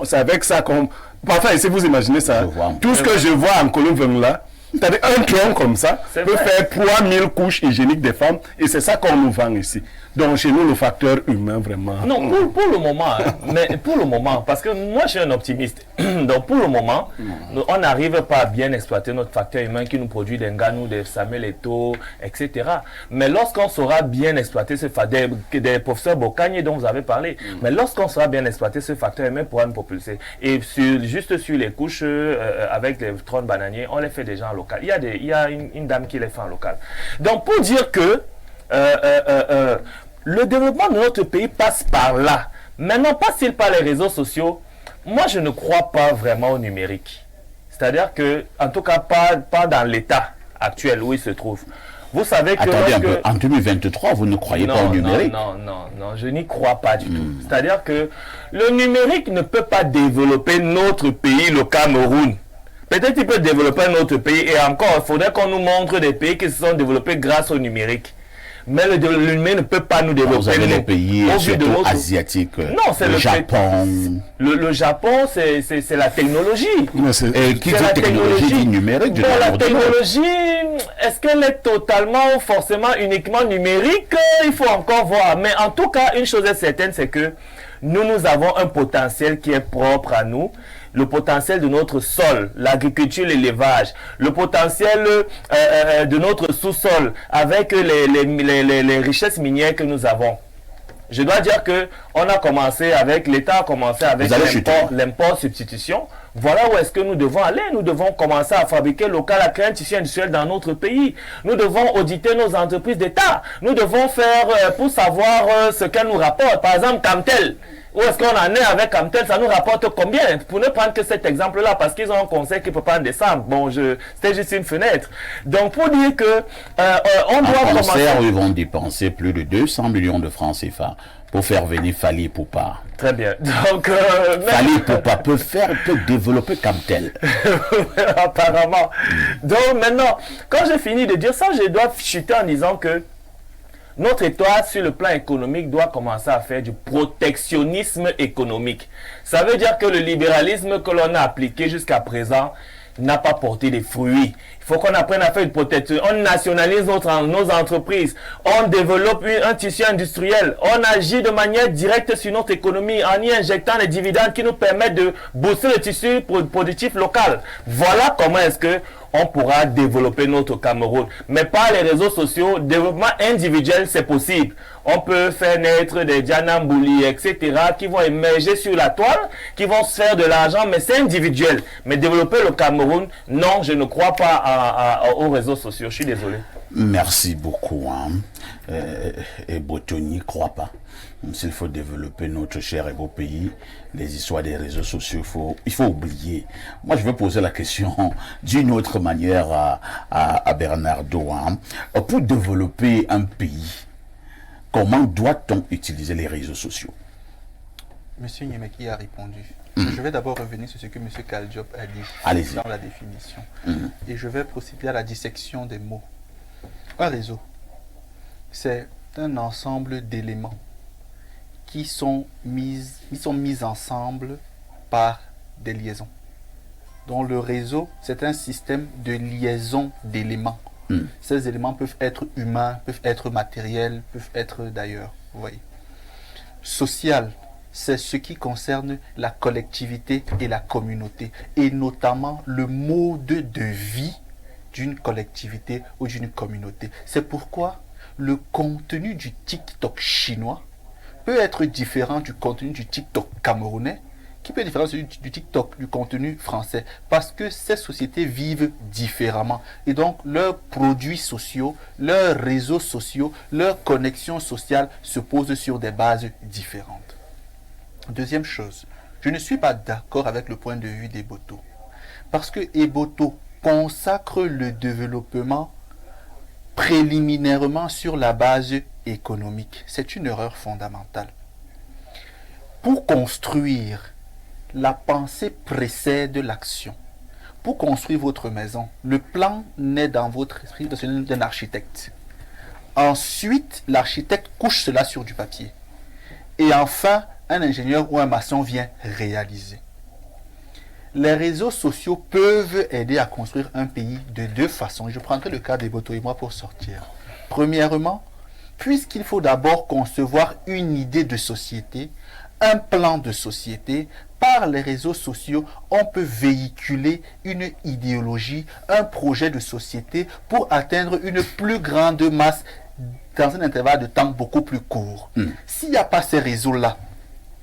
C'est avec ça qu'on... Enfin, si vous imaginez ça, Je vois. tout ce que je vois en Colombie, là, c'est-à-dire un tronc comme ça C'est peut vrai. faire 3000 couches hygiéniques des femmes et c'est ça qu'on nous vend ici. Donc chez nous, le facteur humain, vraiment... Non, pour le moment, mais pour le moment, parce que moi je suis un optimiste. Donc pour le moment, on n'arrive pas à bien exploiter notre facteur humain qui nous produit des Nganou, des Samuel Eto'o, etc. Mais lorsqu'on saura bien exploiter ce facteur, des professeurs Bokanye dont vous avez parlé, mais lorsqu'on saura bien exploiter ce facteur humain pour nous propulser, et juste sur les couches avec les troncs bananiers, on les fait déjà en local. Il y a une dame qui les fait en local. Donc pour dire que le développement de notre pays passe par là. Maintenant, passe-t-il par les réseaux sociaux? Moi, je ne crois pas vraiment au numérique. C'est-à-dire que, en tout cas, pas dans l'état actuel où il se trouve. Vous savez que... Attendez un peu. lorsque- En 2023, vous ne croyez pas au numérique? Non, je n'y crois pas du tout. C'est-à-dire que le numérique ne peut pas développer notre pays, le Cameroun. Peut-être qu'il peut développer notre pays et encore, il faudrait qu'on nous montre des pays qui se sont développés grâce au numérique. Mais le numérique ne peut pas nous développer. Vous avez les nous. pays Au vu de surtout notre- asiatiques, Non, c'est le le Japon. Le Japon, c'est la technologie. Mais c'est- Et qui C'est dit la technologie dit numérique du Bon, la nord du monde. technologie, est-ce qu'elle est totalement, forcément, uniquement numérique? Il faut encore voir. Mais en tout cas, une chose est certaine, c'est que nous avons un potentiel qui est propre à nous. Le potentiel de notre sol, l'agriculture, l'élevage, le potentiel de notre sous-sol avec les richesses minières que nous avons. Je dois dire que on a commencé avec, l'État a commencé avec Vous allez chuter. l'import substitution Voilà où est-ce que nous devons aller. Nous devons commencer à fabriquer local, à créer un tissu industriel dans notre pays. Nous devons auditer nos entreprises d'État. Nous devons faire pour savoir ce qu'elles nous rapportent. Par exemple, Camtel. Où est-ce qu'on en est avec Camtel? Ça nous rapporte combien? Pour ne prendre que cet exemple-là, parce qu'ils ont un conseil qui ne peut pas en descendre. Bon, c'était juste une fenêtre. Donc, pour dire que on doit commencer... Ils vont dépenser plus de 200 millions de francs CFA pour faire venir Fally Ipupa. Très bien. Donc, Fally Ipupa peut développer Camtel. Apparemment. Donc, maintenant, quand j'ai fini de dire ça, je dois chuter en disant que notre État, sur le plan économique, doit commencer à faire du protectionnisme économique. Ça veut dire que le libéralisme que l'on a appliqué jusqu'à présent n'a pas porté des fruits. Il faut qu'on apprenne à faire une protection. On nationalise nos entreprises. On développe un tissu industriel. On agit de manière directe sur notre économie en y injectant les dividendes qui nous permettent de booster le tissu productif local. Voilà comment est-ce que on pourra développer notre Cameroun. Mais par les réseaux sociaux, développement individuel, c'est possible. On peut faire naître des Diana Mbouli, etc., qui vont émerger sur la toile, qui vont se faire de l'argent, mais c'est individuel. Mais développer le Cameroun, non, je ne crois pas aux réseaux sociaux. Je suis désolé. Merci beaucoup. Et Boto n'y croit pas. S'il faut développer notre cher et beau pays, les histoires des réseaux sociaux, il faut oublier. Moi, je veux poser la question d'une autre manière à Bernardo. Pour développer un pays, comment doit-on utiliser les réseaux sociaux? Monsieur Nyemeki a répondu. Je vais d'abord revenir sur ce que Monsieur Kaldiop a dit dans la définition. Et je vais procéder à la dissection des mots. Un réseau, c'est un ensemble d'éléments qui sont mis ensemble par des liaisons. Donc le réseau, c'est un système de liaison d'éléments. Ces éléments peuvent être humains, peuvent être matériels, peuvent être d'ailleurs. Vous voyez. Social, c'est ce qui concerne la collectivité et la communauté, et notamment le mode de vie d'une collectivité ou d'une communauté. C'est pourquoi le contenu du TikTok chinois peut être différent du contenu du TikTok camerounais, qui peut être différent du TikTok, du contenu français, parce que ces sociétés vivent différemment. Et donc, leurs produits sociaux, leurs réseaux sociaux, leurs connexions sociales se posent sur des bases différentes. Deuxième chose, je ne suis pas d'accord avec le point de vue d'Eboto, parce que Eboto consacre le développement préliminairement sur la base économique. C'est une erreur fondamentale. Pour construire, la pensée précède l'action. Pour construire votre maison, le plan naît dans votre esprit d'un architecte. Ensuite, l'architecte couche cela sur du papier. Et enfin, un ingénieur ou un maçon vient réaliser. Les réseaux sociaux peuvent aider à construire un pays de deux façons. Je prendrai le cas d'Eboto et moi pour sortir. Premièrement, puisqu'il faut d'abord concevoir une idée de société, un plan de société, par les réseaux sociaux, on peut véhiculer une idéologie, un projet de société pour atteindre une plus grande masse dans un intervalle de temps beaucoup plus court. S'il n'y a pas ces réseaux-là,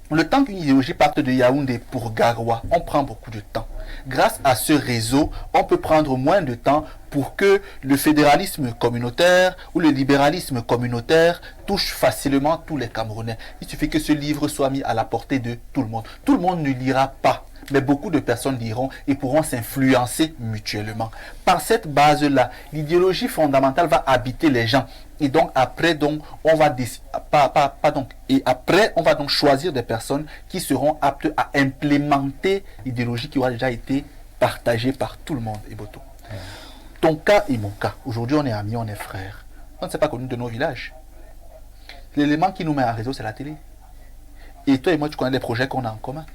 le temps qu'une idéologie parte de Yaoundé pour Garoua, on prend beaucoup de temps. Grâce à ce réseau, on peut prendre moins de temps pour que le fédéralisme communautaire ou le libéralisme communautaire touche facilement tous les Camerounais. Il suffit que ce livre soit mis à la portée de tout le monde. Tout le monde ne lira pas, mais beaucoup de personnes liront et pourront s'influencer mutuellement. Par cette base-là, l'idéologie fondamentale va habiter les gens. Et donc après, on va choisir des personnes qui seront aptes à implémenter l'idéologie qui aura déjà été partagée par tout le monde. Eboto. Ton cas et mon cas. Aujourd'hui, on est amis, on est frères. On ne s'est pas connus de nos villages. L'élément qui nous met en réseau, c'est la télé. Et toi et moi, tu connais les projets qu'on a en commun.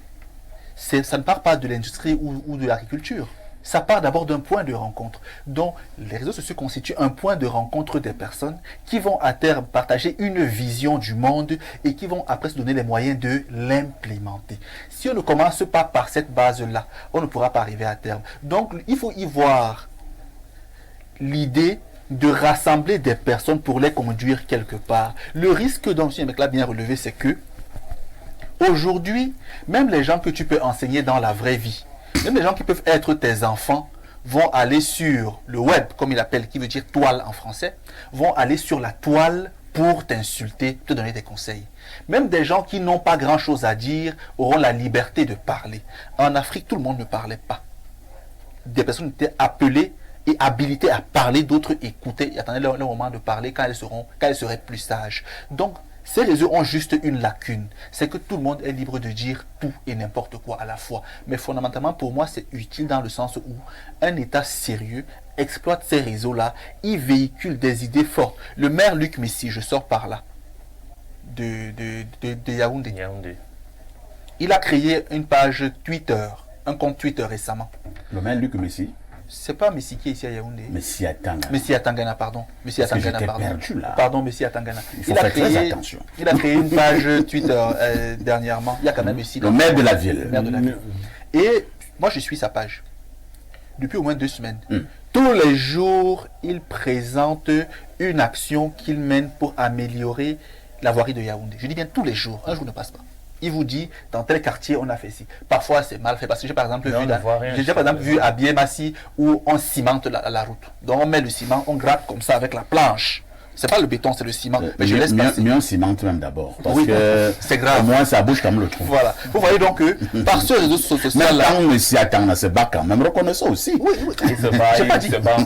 Ça ne part pas de l'industrie ou de l'agriculture. Ça part d'abord d'un point de rencontre. Donc, les réseaux sociaux constituent un point de rencontre des personnes qui vont à terme partager une vision du monde et qui vont après se donner les moyens de l'implémenter. Si on ne commence pas par cette base-là, on ne pourra pas arriver à terme. Donc, il faut y voir l'idée de rassembler des personnes pour les conduire quelque part. Le risque dont ce mec l'a bien relevé, c'est que aujourd'hui, même les gens que tu peux enseigner dans la vraie vie, Même des gens qui peuvent être tes enfants vont aller sur le web, comme il appelle, qui veut dire toile en français, vont aller sur la toile pour t'insulter, te donner des conseils. Même des gens qui n'ont pas grand-chose à dire auront la liberté de parler. En Afrique, tout le monde ne parlait pas. Des personnes étaient appelées et habilitées à parler, d'autres écoutaient et attendaient leur moment de parler quand elles seraient plus sages. Donc, ces réseaux ont juste une lacune. C'est que tout le monde est libre de dire tout et n'importe quoi à la fois. Mais fondamentalement, pour moi, c'est utile dans le sens où un État sérieux exploite ces réseaux-là, il véhicule des idées fortes. Le maire Luc Messi, je sors par là, de Yaoundé. Il a créé une page Twitter, un compte Twitter récemment. Le maire Luc Messi. C'est pas Messi qui est ici à Yaoundé. Messi à Tangana. Messi à Tangana, pardon. Messi à Tangana, pardon. Perdu, là. Pardon, Messi à Tangana. Il faut faire très attention. Il a créé une page Twitter dernièrement. Il y a quand même Messi. Le maire de la ville. Et moi, je suis sa page depuis au moins 2 semaines. Tous les jours, il présente une action qu'il mène pour améliorer la voirie de Yaoundé. Je dis bien tous les jours. Un jour ne passe pas. Il vous dit, dans tel quartier, on a fait ci. Parfois, c'est mal fait. Parce que j'ai par exemple vu à Biémassi où on cimente la route. Donc, on met le ciment, on gratte comme ça avec la planche. C'est pas le béton, c'est le ciment. Mais je laisse passer. Mieux on cimente même d'abord. Parce oui, que c'est grave. Au moins, ça bouge comme le trou. Voilà. Vous voyez donc que par ce réseau social là. Même quand Messi attend, c'est bas quand même. Reconnaissons aussi. Oui, oui.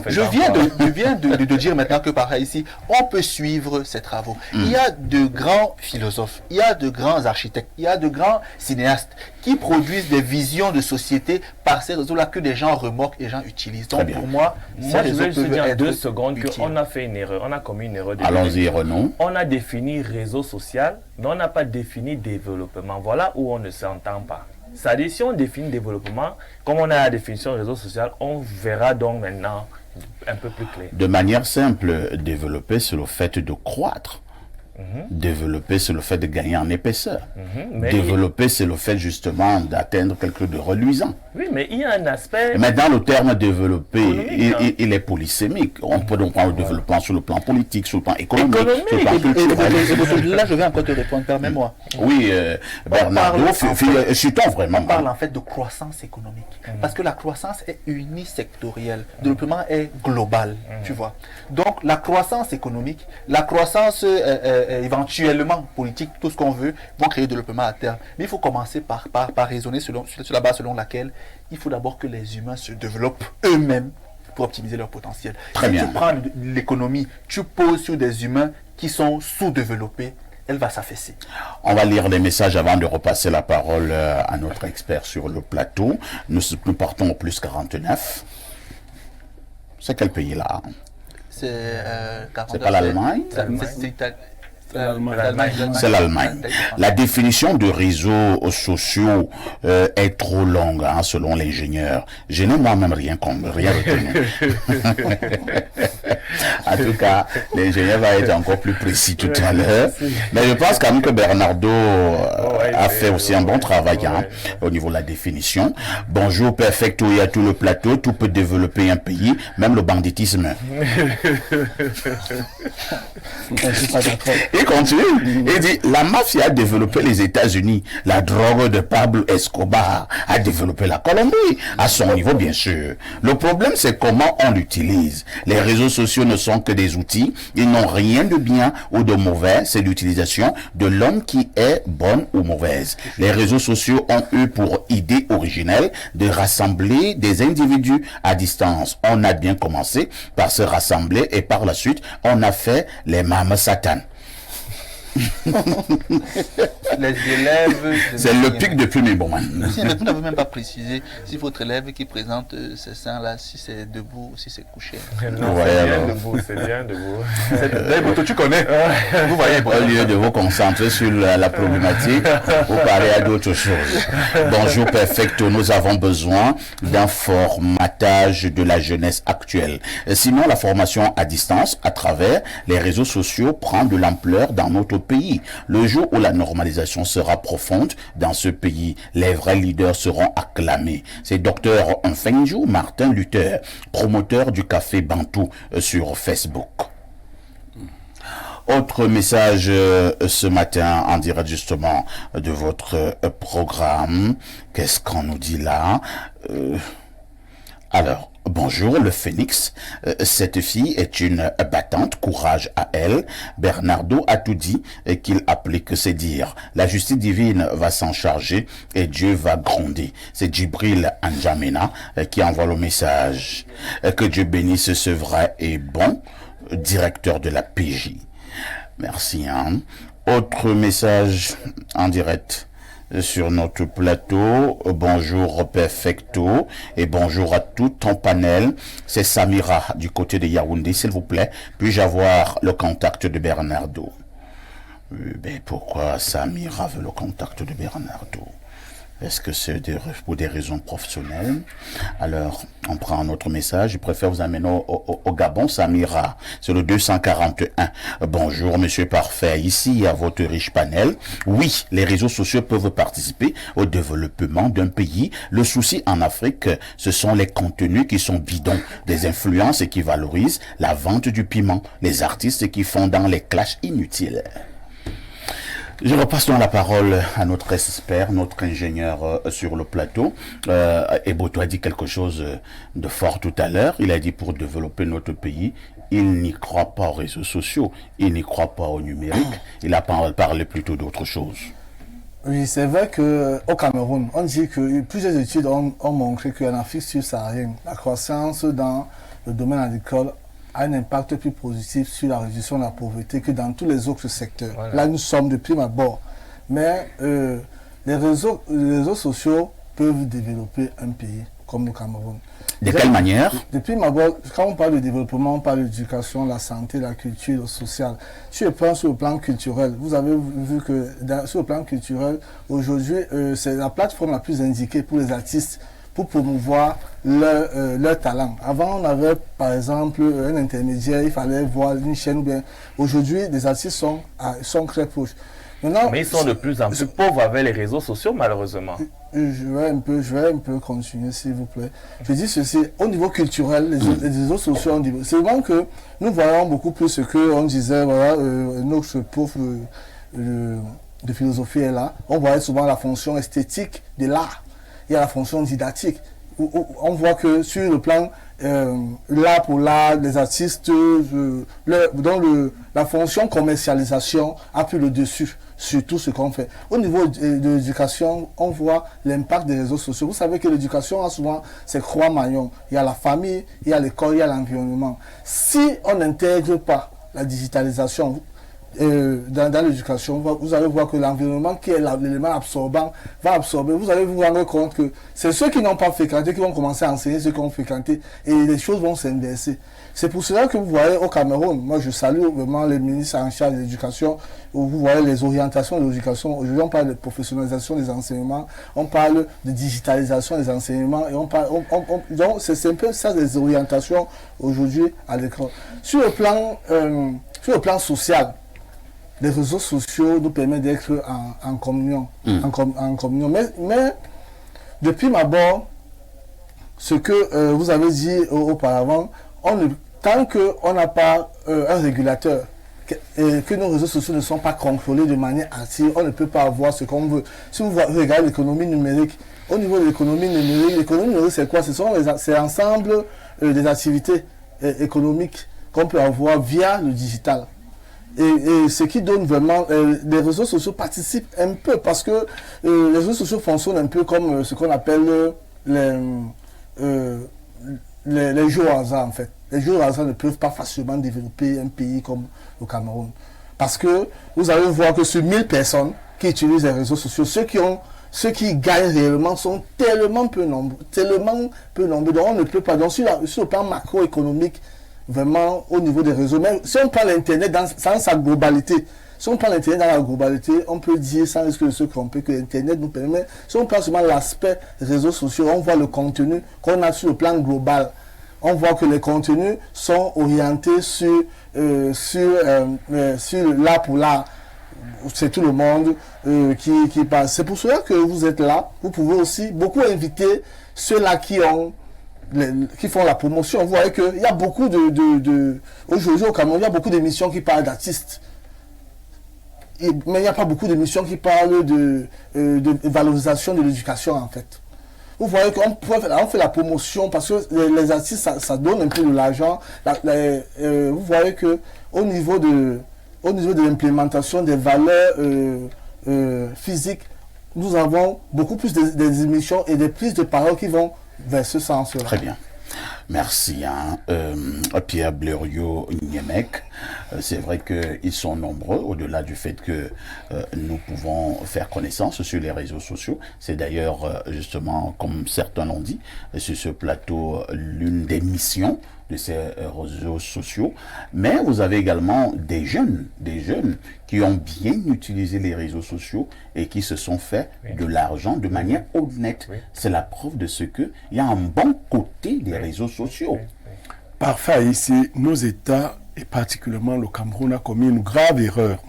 Je viens de dire maintenant que par ici, on peut suivre ces travaux. Il y a de grands philosophes, il y a de grands architectes, il y a de grands cinéastes qui produisent des visions de société par ces réseaux-là que des gens remorquent et des gens utilisent. Donc pour moi, je veux juste dire en 2 secondes qu'on a fait une erreur, on a commis une erreur. Allons-y, Renaud. On a défini réseau social, mais on n'a pas défini développement. Voilà où on ne s'entend pas. C'est-à-dire, si on définit développement, comme on a la définition réseau social, on verra donc maintenant un peu plus clair. De manière simple, développer, c'est le fait de croître. Développer, c'est le fait de gagner en épaisseur. Développer, c'est le fait justement d'atteindre quelque chose de reluisant. Oui, mais il y a un aspect... Et maintenant, le terme développer, il est polysémique. On peut donc prendre le développement sur le plan politique, sur le plan économique, sur le plan culturel. Là, je vais encore te répondre, permets-moi. Oui, Bernardo, citons vraiment. On parle en fait de croissance économique. Parce que la croissance est unisectorielle. Le développement est global, tu vois. Donc, la croissance économique, la croissance... éventuellement politique, tout ce qu'on veut, vont créer le développement à terme. Mais il faut commencer par raisonner sur la base selon laquelle il faut d'abord que les humains se développent eux-mêmes pour optimiser leur potentiel. Très bien. Tu prends l'économie, tu poses sur des humains qui sont sous-développés, elle va s'affaisser. On va lire les messages avant de repasser la parole à notre expert sur le plateau. Nous partons au plus 49. C'est quel pays là? C'est pas l'Allemagne? C'est l'Allemagne. La définition de réseaux sociaux est trop longue, hein, selon l'ingénieur. Je n'ai moi-même rien retenu. En tout cas, l'ingénieur va être encore plus précis tout à l'heure. Mais je pense quand même que Bernardo a fait aussi un bon travail au niveau de la définition. Bonjour, perfecto et à tout le plateau. Tout peut développer un pays, même le banditisme. Il continue, il dit, la mafia a développé les États-Unis, la drogue de Pablo Escobar a développé la Colombie, à son niveau bien sûr. Le problème c'est comment on l'utilise. Les réseaux sociaux ne sont que des outils, ils n'ont rien de bien ou de mauvais, c'est l'utilisation de l'homme qui est bonne ou mauvaise. Les réseaux sociaux ont eu pour idée originelle de rassembler des individus à distance. On a bien commencé par se rassembler et par la suite on a fait les mamas Satan. Les élèves... C'est le pic depuis mes bons. Vous n'avez même pas précisé si votre élève qui présente ces seins-là, si c'est debout ou si c'est couché. Non, c'est bien debout. Tu connais. Vous voyez. Au lieu de vous concentrer sur la problématique, vous parlez à d'autres choses. Bonjour Perfecto, nous avons besoin d'un formatage de la jeunesse actuelle. Sinon, la formation à distance, à travers les réseaux sociaux, prend de l'ampleur dans notre pays. Le jour où la normalisation sera profonde dans ce pays, les vrais leaders seront acclamés. C'est Dr Mfenju Martin Luther, promoteur du café Bantou sur Facebook. Autre message ce matin en direct justement de votre programme. Qu'est-ce qu'on nous dit là? Alors, bonjour le Phénix, cette fille est une battante, courage à elle. Bernardo a tout dit qu'il applique ses dires. La justice divine va s'en charger et Dieu va gronder. C'est Djibril Anjamena qui envoie le message. Que Dieu bénisse ce vrai et bon directeur de la PJ. Merci. Hein. Autre message en direct sur notre plateau. Bonjour Perfecto et bonjour à tout ton panel. C'est Samira du côté de Yaoundé. S'il vous plaît, puis-je avoir le contact de Bernardo? Mais pourquoi Samira veut le contact de Bernardo? Est-ce que c'est pour des raisons professionnelles? Alors, on prend un autre message. Je préfère vous amener au Gabon, Samira. C'est le 241. Bonjour, monsieur parfait. Ici, à votre riche panel. Oui, les réseaux sociaux peuvent participer au développement d'un pays. Le souci en Afrique, ce sont les contenus qui sont bidons, des influences qui valorisent la vente du piment, les artistes qui font dans les clashs inutiles. Je repasse donc la parole à notre expert, notre ingénieur sur le plateau. Eboto a dit quelque chose de fort tout à l'heure. Il a dit pour développer notre pays, il n'y croit pas aux réseaux sociaux, il n'y croit pas au numérique. Il a parlé plutôt d'autre chose. Oui, c'est vrai qu'au Cameroun, on dit que plusieurs études ont montré qu'en Afrique subsaharienne, la croissance dans le domaine agricole a un impact plus positif sur la réduction de la pauvreté que dans tous les autres secteurs. Voilà. Là, nous sommes de prime abord. Mais les réseaux sociaux peuvent développer un pays comme le Cameroun. De quelle manière? De prime abord, quand on parle de développement, on parle d'éducation, la santé, la culture, le social. Sur le plan culturel, vous avez vu que sur le plan culturel, aujourd'hui, c'est la plateforme la plus indiquée pour les artistes pour promouvoir leur talent. Avant, on avait, par exemple, un intermédiaire, il fallait voir une chaîne. Bien. Aujourd'hui, les artistes sont très proches. Maintenant, mais ils sont de plus en plus pauvres avec les réseaux sociaux, malheureusement. Je vais un peu continuer, s'il vous plaît. Je dis ceci, au niveau culturel, les réseaux sociaux, c'est vraiment que nous voyons beaucoup plus ce qu'on disait, voilà, notre prof de philosophie est là. On voyait souvent la fonction esthétique de l'art. Il y a la fonction didactique. On voit que sur le plan l'art pour l'art, les artistes, la fonction commercialisation a pris le dessus sur tout ce qu'on fait. Au niveau de l'éducation, on voit l'impact des réseaux sociaux. Vous savez que l'éducation a souvent ses trois maillons. Il y a la famille, il y a l'école, il y a l'environnement. Si on n'intègre pas la digitalisation, dans l'éducation, vous allez voir que l'environnement qui est l'élément absorbant va absorber. Vous allez vous rendre compte que c'est ceux qui n'ont pas fréquenté qui vont commencer à enseigner ceux qui ont fréquenté et les choses vont s'inverser. C'est pour cela que vous voyez au Cameroun, moi je salue vraiment les ministres en charge de l'éducation, où vous voyez les orientations de l'éducation. Aujourd'hui on parle de professionnalisation des enseignements, on parle de digitalisation des enseignements et on parle, donc c'est un peu ça les orientations aujourd'hui à l'école. Sur le plan social, les réseaux sociaux nous permettent d'être en communion. En communion. Mais depuis ma bord, ce que vous avez dit auparavant, tant qu'on n'a pas un régulateur et que nos réseaux sociaux ne sont pas contrôlés de manière active, on ne peut pas avoir ce qu'on veut. Si vous regardez l'économie numérique, au niveau de l'économie numérique, c'est quoi? C'est l'ensemble des activités économiques qu'on peut avoir via le digital. Et ce qui donne vraiment, les réseaux sociaux participent un peu parce que les réseaux sociaux fonctionnent un peu comme ce qu'on appelle les jeux au hasard en fait. Les jeux au hasard ne peuvent pas facilement développer un pays comme le Cameroun. Parce que vous allez voir que sur 1000 personnes qui utilisent les réseaux sociaux, ceux qui gagnent réellement sont tellement peu nombreux. Donc on ne peut pas. Donc sur le plan macroéconomique, vraiment au niveau des réseaux. Mais si on prend l'Internet dans sa globalité, on peut dire sans risque de se tromper que l'Internet nous permet, si on prend seulement l'aspect réseaux sociaux, on voit le contenu qu'on a sur le plan global. On voit que les contenus sont orientés sur l'art pour l'art. C'est tout le monde qui passe. C'est pour cela que vous êtes là. Vous pouvez aussi beaucoup inviter ceux-là qui font la promotion. Vous voyez qu'il y a beaucoup aujourd'hui au Cameroun, il y a beaucoup d'émissions qui parlent d'artistes. mais il n'y a pas beaucoup d'émissions qui parlent de valorisation de l'éducation, en fait. Vous voyez qu'on fait la promotion parce que les artistes, ça donne un peu de l'argent. Vous voyez qu'au niveau de l'implémentation des valeurs physiques, nous avons beaucoup plus des émissions et des prises de parole qui vont vers ce sens-là. Très bien. Merci, Pierre Blériot-Niemek. C'est vrai qu'ils sont nombreux, au-delà du fait que nous pouvons faire connaissance sur les réseaux sociaux. C'est d'ailleurs, justement, comme certains l'ont dit, sur ce plateau, l'une des missions de ces réseaux sociaux. Mais vous avez également des jeunes qui ont bien utilisé les réseaux sociaux et qui se sont fait de l'argent de manière honnête. C'est la preuve de ce qu'il y a un bon côté des réseaux sociaux. Parfois ici, nos États, et particulièrement le Cameroun, a commis une grave erreur.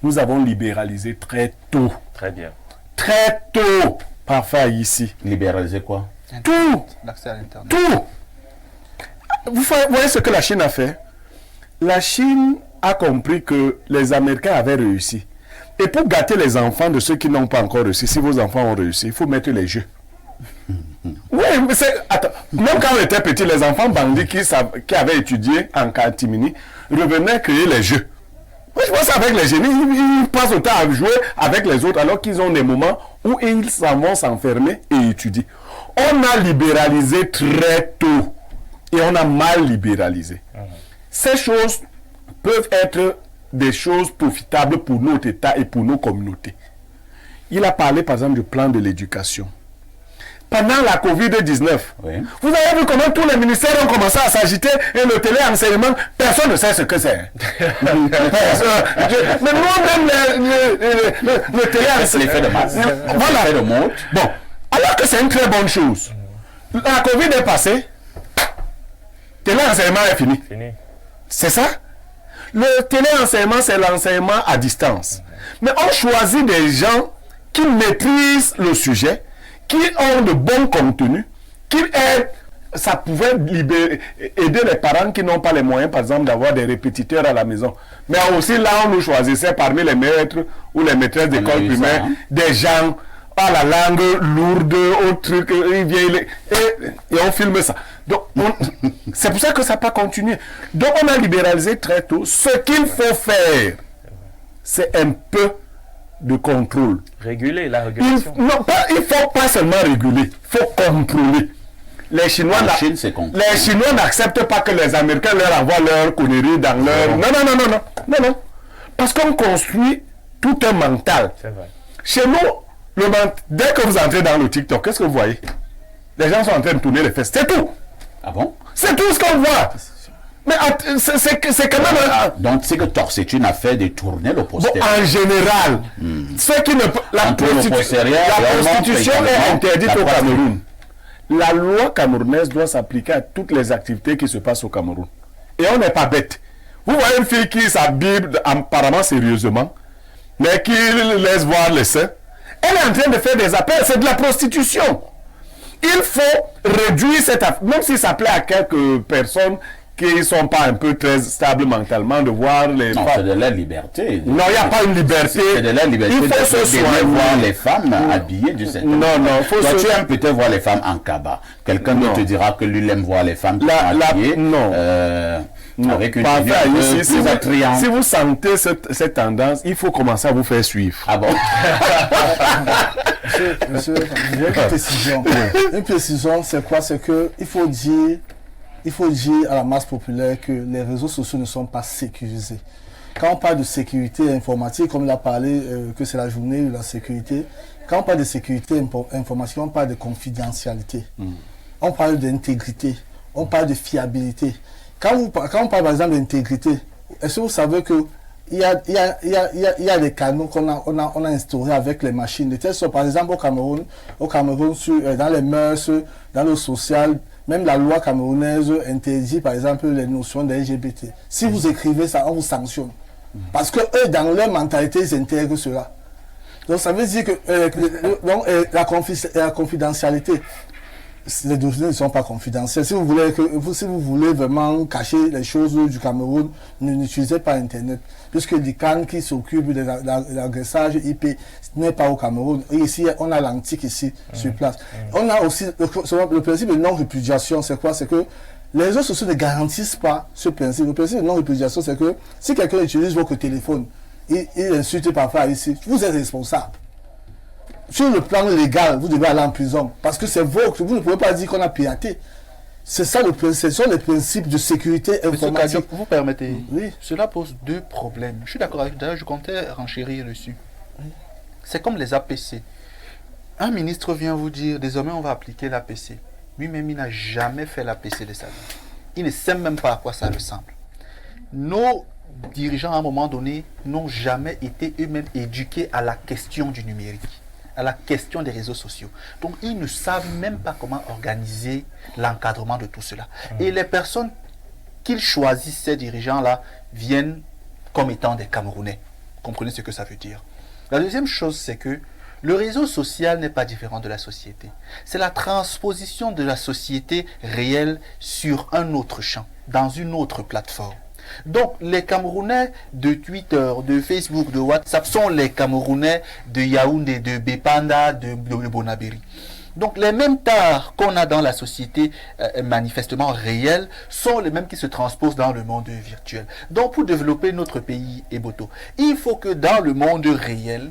Nous avons libéralisé très tôt. Très bien. Très tôt, parfois ici. Libéraliser quoi? Tout. L'accès à l'Internet. Tout. Vous voyez ce que la Chine a fait? La Chine a compris que les Américains avaient réussi. Et pour gâter les enfants de ceux qui n'ont pas encore réussi, si vos enfants ont réussi, il faut mettre les jeux. Oui, mais attends, même quand on était petit, les enfants bandits qui avaient étudié en catimini revenaient créer les jeux. Moi, je pense avec les génies, ils passent autant à jouer avec les autres alors qu'ils ont des moments où ils s'en vont s'enfermer et étudier. On a libéralisé très tôt et on a mal libéralisé. Ces choses peuvent être des choses profitables pour notre État et pour nos communautés. Il a parlé par exemple du plan de l'éducation. Pendant la Covid-19, vous avez vu comment tous les ministères ont commencé à s'agiter et le téléenseignement, personne ne sait ce que c'est. Mais nous-mêmes, le téléenseignement... L'effet de masse, voilà. l'effet de mode. Bon, alors que c'est une très bonne chose. La Covid est passée, téléenseignement est fini. C'est ça? Le téléenseignement, c'est l'enseignement à distance. Mais on choisit des gens qui maîtrisent le sujet, qui ont de bons contenus, qui aident. Ça pouvait aider les parents qui n'ont pas les moyens, par exemple, d'avoir des répétiteurs à la maison. Mais aussi là, on nous choisissait parmi les maîtres ou les maîtresses d'école primaire, des gens à la langue lourde, au truc, et on filme ça. Donc, c'est pour ça que ça n'a pas continué. Donc, on a libéralisé très tôt. Ce qu'il faut faire, c'est un peu de contrôle. Réguler la régulation. Il ne faut pas seulement réguler, il faut contrôler. Les Chinois n'acceptent pas que les Américains leur envoient leurs conneries dans leur... Non. Parce qu'on construit tout un mental. C'est vrai. Chez nous, dès que vous entrez dans le TikTok, qu'est-ce que vous voyez? Les gens sont en train de tourner les fesses. C'est tout. Ah bon? C'est tout ce qu'on voit. Mais c'est quand même... Donc c'est que c'est une affaire de tourner le poster. Bon, en général, ceux qui ne... La prostitution est interdite au Cameroun. La loi camerounaise doit s'appliquer à toutes les activités qui se passent au Cameroun. Et on n'est pas bête. Vous voyez une fille qui s'habille apparemment sérieusement, mais qui laisse voir les seins. Elle est en train de faire des appels, c'est de la prostitution. Il faut réduire cette affaire, même si ça plaît à quelques personnes qui ne sont pas un peu très stables mentalement, de voir les femmes. C'est de la liberté. Non, il n'y a pas une liberté. C'est de la liberté. Il faut se soigner. Voir les femmes habillées du secteur. Non. Tu aimes peut-être voir les femmes en cabas. Quelqu'un d'autre te dira que lui, il aime voir les femmes habillées. Non. Avec une si vous sentez cette tendance, il faut commencer à vous faire suivre. Ah bon? Monsieur, j'ai une précision. Une précision, c'est quoi? C'est qu'il faut dire à la masse populaire que les réseaux sociaux ne sont pas sécurisés. Quand on parle de sécurité informatique, comme il a parlé que c'est la journée de la sécurité, quand on parle de sécurité informatique, on parle de confidentialité. On parle d'intégrité. On parle de fiabilité. Quand on parle par exemple d'intégrité, est-ce que vous savez que il y a des canaux qu'on a instaurés avec les machines. De telle sorte, par exemple, au Cameroun dans les mœurs, dans le social, même la loi camerounaise interdit, par exemple, les notions de LGBT. Si vous écrivez ça, on vous sanctionne. Parce que eux, dans leur mentalité, ils intègrent cela. Donc, ça veut dire que la confidentialité, les données ne sont pas confidentielles. Si vous voulez vraiment cacher les choses du Cameroun, n'utilisez pas Internet. Puisque l'ICANN qui s'occupe de l'agressage IP n'est pas au Cameroun. Et ici, on a l'antique ici, sur place. On a aussi le principe de non-répudiation. C'est quoi? C'est que les réseaux sociaux ne garantissent pas ce principe. Le principe de non-répudiation, c'est que si quelqu'un utilise votre téléphone, il insulte parfois ici, vous êtes responsable. Sur le plan légal, vous devez aller en prison. Parce que c'est votre. Vous ne pouvez pas dire qu'on a piraté. C'est ça ce sont les principes de sécurité informatique. Monsieur, vous permettez, oui. Cela pose deux problèmes. Je suis d'accord avec vous, d'ailleurs je comptais renchérir dessus. C'est comme les APC. Un ministre vient vous dire, désormais on va appliquer l'APC. Lui-même, il n'a jamais fait l'APC de sa vie. Il ne sait même pas à quoi ça ressemble. Nos dirigeants, à un moment donné, n'ont jamais été eux-mêmes éduqués à la question du numérique, à la question des réseaux sociaux. Donc, ils ne savent même pas comment organiser l'encadrement de tout cela. Et les personnes qu'ils choisissent, ces dirigeants-là, viennent comme étant des Camerounais. Vous comprenez ce que ça veut dire. La deuxième chose, c'est que le réseau social n'est pas différent de la société. C'est la transposition de la société réelle sur un autre champ, dans une autre plateforme. Donc, les Camerounais de Twitter, de Facebook, de WhatsApp sont les Camerounais de Yaoundé, de Bepanda, de Bonabéry. Donc, les mêmes tares qu'on a dans la société manifestement réelle sont les mêmes qui se transposent dans le monde virtuel. Donc, pour développer notre pays, Eboto, il faut que dans le monde réel,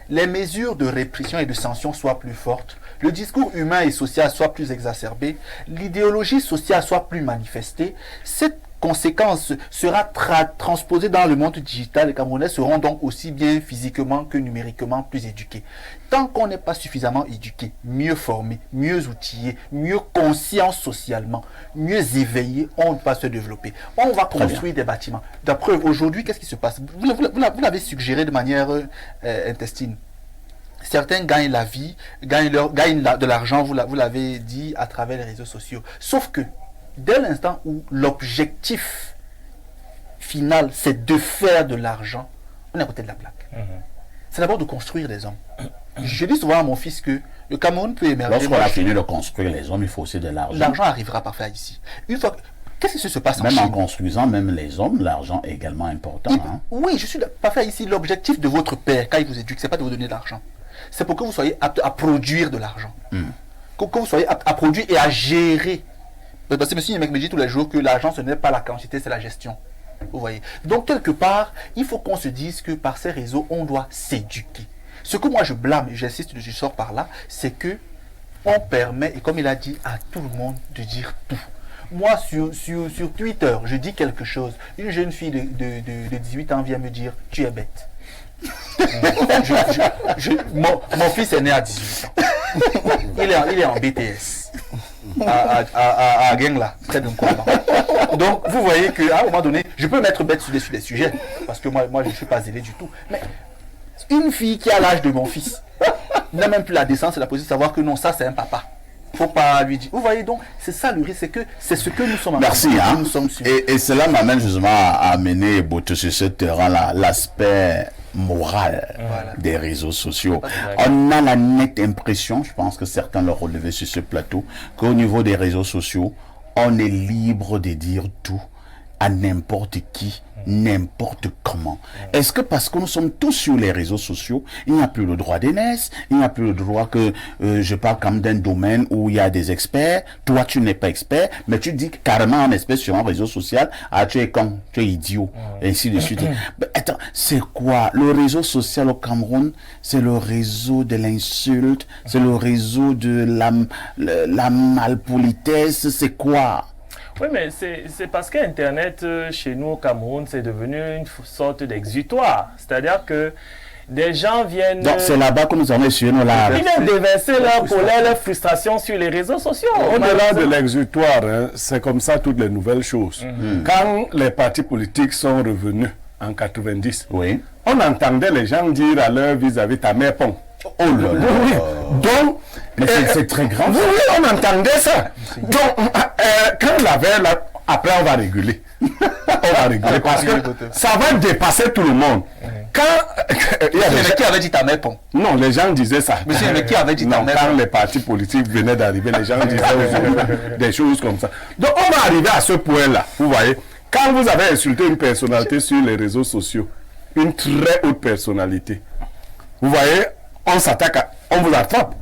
les mesures de répression et de sanction soient plus fortes, le discours humain et social soit plus exacerbé, l'idéologie sociale soit plus manifestée. Cette conséquence sera transposée dans le monde digital. Les Camerounais seront donc aussi bien physiquement que numériquement plus éduqués. Tant qu'on n'est pas suffisamment éduqué, mieux formé, mieux outillé, mieux conscient socialement, mieux éveillé, on ne peut pas se développer. On va construire des bâtiments. D'après aujourd'hui, qu'est-ce qui se passe? Vous l'avez suggéré de manière intestine. Certains gagnent la vie, gagnent de l'argent, vous l'avez dit, à travers les réseaux sociaux. Sauf que, dès l'instant où l'objectif final, c'est de faire de l'argent, on est à côté de la plaque. C'est d'abord de construire des hommes. Je dis souvent à mon fils que le Cameroun peut émerger. Lorsqu'on a fini de construire les hommes, il faut aussi de l'argent. L'argent arrivera parfait ici. Une fois, qu'est-ce qui se passe en Chine? Chine? En construisant même les hommes, l'argent est également important. Oui, je suis parfait ici. L'objectif de votre père, quand il vous éduque, c'est pas de vous donner de l'argent. C'est pour que vous soyez apte à produire de l'argent. Que vous soyez apte à produire et à gérer. Parce que monsieur Yemek me dit tous les jours que l'argent, ce n'est pas la quantité, c'est la gestion. Vous voyez. Donc, quelque part, il faut qu'on se dise que par ces réseaux, on doit s'éduquer. Ce que moi je blâme, et j'insiste, je sors par là, c'est que on permet, et comme il a dit, à tout le monde de dire tout. Moi, sur Twitter, je dis quelque chose. Une jeune fille de 18 ans vient me dire, tu es bête. Mon fils est né à 18 ans. Il est en BTS. À Gengla, près d'un combat. Donc, vous voyez qu'à un moment donné, je peux mettre bête sur des sujets, parce que moi je ne suis pas zélé du tout. Mais une fille qui a l'âge de mon fils n'a même plus la décence et la possibilité de savoir que non, ça c'est un papa. Faut pas lui dire. Vous voyez donc, c'est ça le risque, c'est ce que nous sommes. Merci. Nous sommes sur. Et cela m'amène justement à amener Boto sur ce terrain-là, l'aspect moral des réseaux sociaux. On a la nette impression, je pense que certains l'ont relevé sur ce plateau, qu'au niveau des réseaux sociaux, on est libre de dire tout à n'importe qui, n'importe comment. Est-ce que parce que nous sommes tous sur les réseaux sociaux, il n'y a plus le droit d'aînesse, il n'y a plus le droit que je parle comme d'un domaine où il y a des experts, toi tu n'es pas expert, mais tu dis carrément un expert sur un réseau social, ah tu es con, tu es idiot, et ainsi de suite. Mais attends, c'est quoi? Le réseau social au Cameroun, c'est le réseau de l'insulte, c'est le réseau de la malpolitesse, c'est quoi? Oui, mais c'est parce qu'Internet, chez nous au Cameroun, c'est devenu une sorte d'exutoire. C'est-à-dire que des gens viennent... Donc c'est là-bas que nous allons essuyer nos larmes. Ils viennent déverser leur colère, leur frustration sur les réseaux sociaux. Au-delà de l'exutoire, c'est comme ça toutes les nouvelles choses. Quand les partis politiques sont revenus en 90, on entendait les gens dire à leur vis-à-vis ta mère pont. Oh là là. Oui. Donc, mais c'est très grave. Oui, on entendait ça. Donc, quand on l'avait, là, après on va réguler. on va rigoler parce que ça va dépasser tout le monde. Quand Mais qui avait dit ta mère pont? Non, les gens disaient ça. Monsieur, mais qui avait dit ta mère? Quand les partis politiques venaient d'arriver, les gens disaient des choses comme ça. Donc on va arriver à ce point-là. Vous voyez, quand vous avez insulté une personnalité sur les réseaux sociaux, une très haute personnalité, vous voyez, on s'attaque, on vous attrape.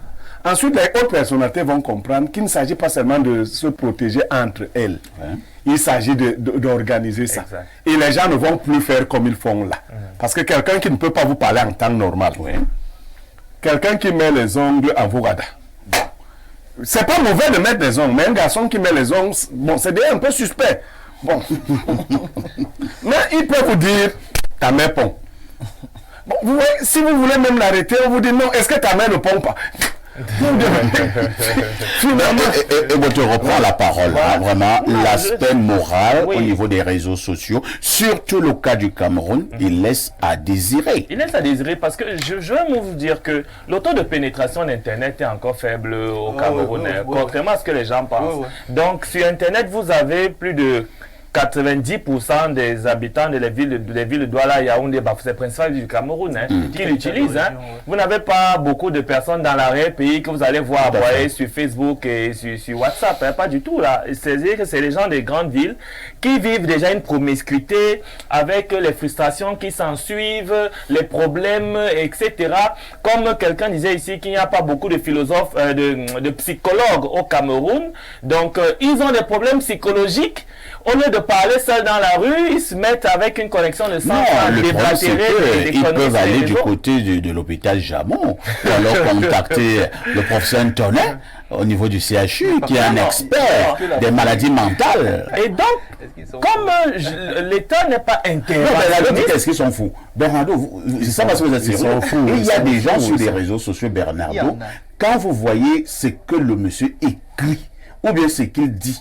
Ensuite, les hautes personnalités vont comprendre qu'il ne s'agit pas seulement de se protéger entre elles. Ouais. Il s'agit d'organiser ça. Exact. Et les gens ne vont plus faire comme ils font là. Parce que quelqu'un qui ne peut pas vous parler en temps normal, quelqu'un qui met les ongles en Vogada, c'est pas mauvais de mettre des ongles, mais un garçon qui met les ongles, bon, c'est déjà un peu suspect. Bon. Mais il peut vous dire, ta mère pond. Bon, vous voyez, si vous voulez même l'arrêter, on vous dit non, est-ce que ta mère ne pond pas? Finalement, et vous te reprends la parole, vraiment, l'aspect moral au niveau des réseaux sociaux, surtout le cas du Cameroun, il laisse à désirer. Il laisse à désirer parce que je veux vous dire que le taux de pénétration d'Internet est encore faible au Cameroun, contrairement à ce que les gens pensent. Donc, sur Internet, vous avez plus de 90% des habitants de les villes de Douala, Yaoundé, c'est principal du Cameroun qui l'utilisent. Vous n'avez pas beaucoup de personnes dans l'arrière-pays que vous allez voir aboyer sur Facebook et sur WhatsApp. Pas du tout là. C'est-à-dire que c'est les gens des grandes villes qui vivent déjà une promiscuité avec les frustrations qui s'en suivent, les problèmes, etc. Comme quelqu'un disait ici qu'il n'y a pas beaucoup de philosophes, de psychologues au Cameroun. Donc, ils ont des problèmes psychologiques. Au lieu de parler seul dans la rue, ils se mettent avec une connexion de sang. Le problème, c'est qu'ils peuvent aller du côté de l'hôpital Jamon, ou alors contacter le professeur Antonin au niveau du CHU, qui est un expert des maladies mentales. Et donc, comme l'État n'est pas intéressé... Non, mais la qu'est-ce qu'ils sont fous? Bernardo, c'est ça parce que vous êtes sérieux. Il y a des gens sur les réseaux sociaux, Bernardo, quand vous voyez ce que le monsieur écrit, ou bien ce qu'il dit,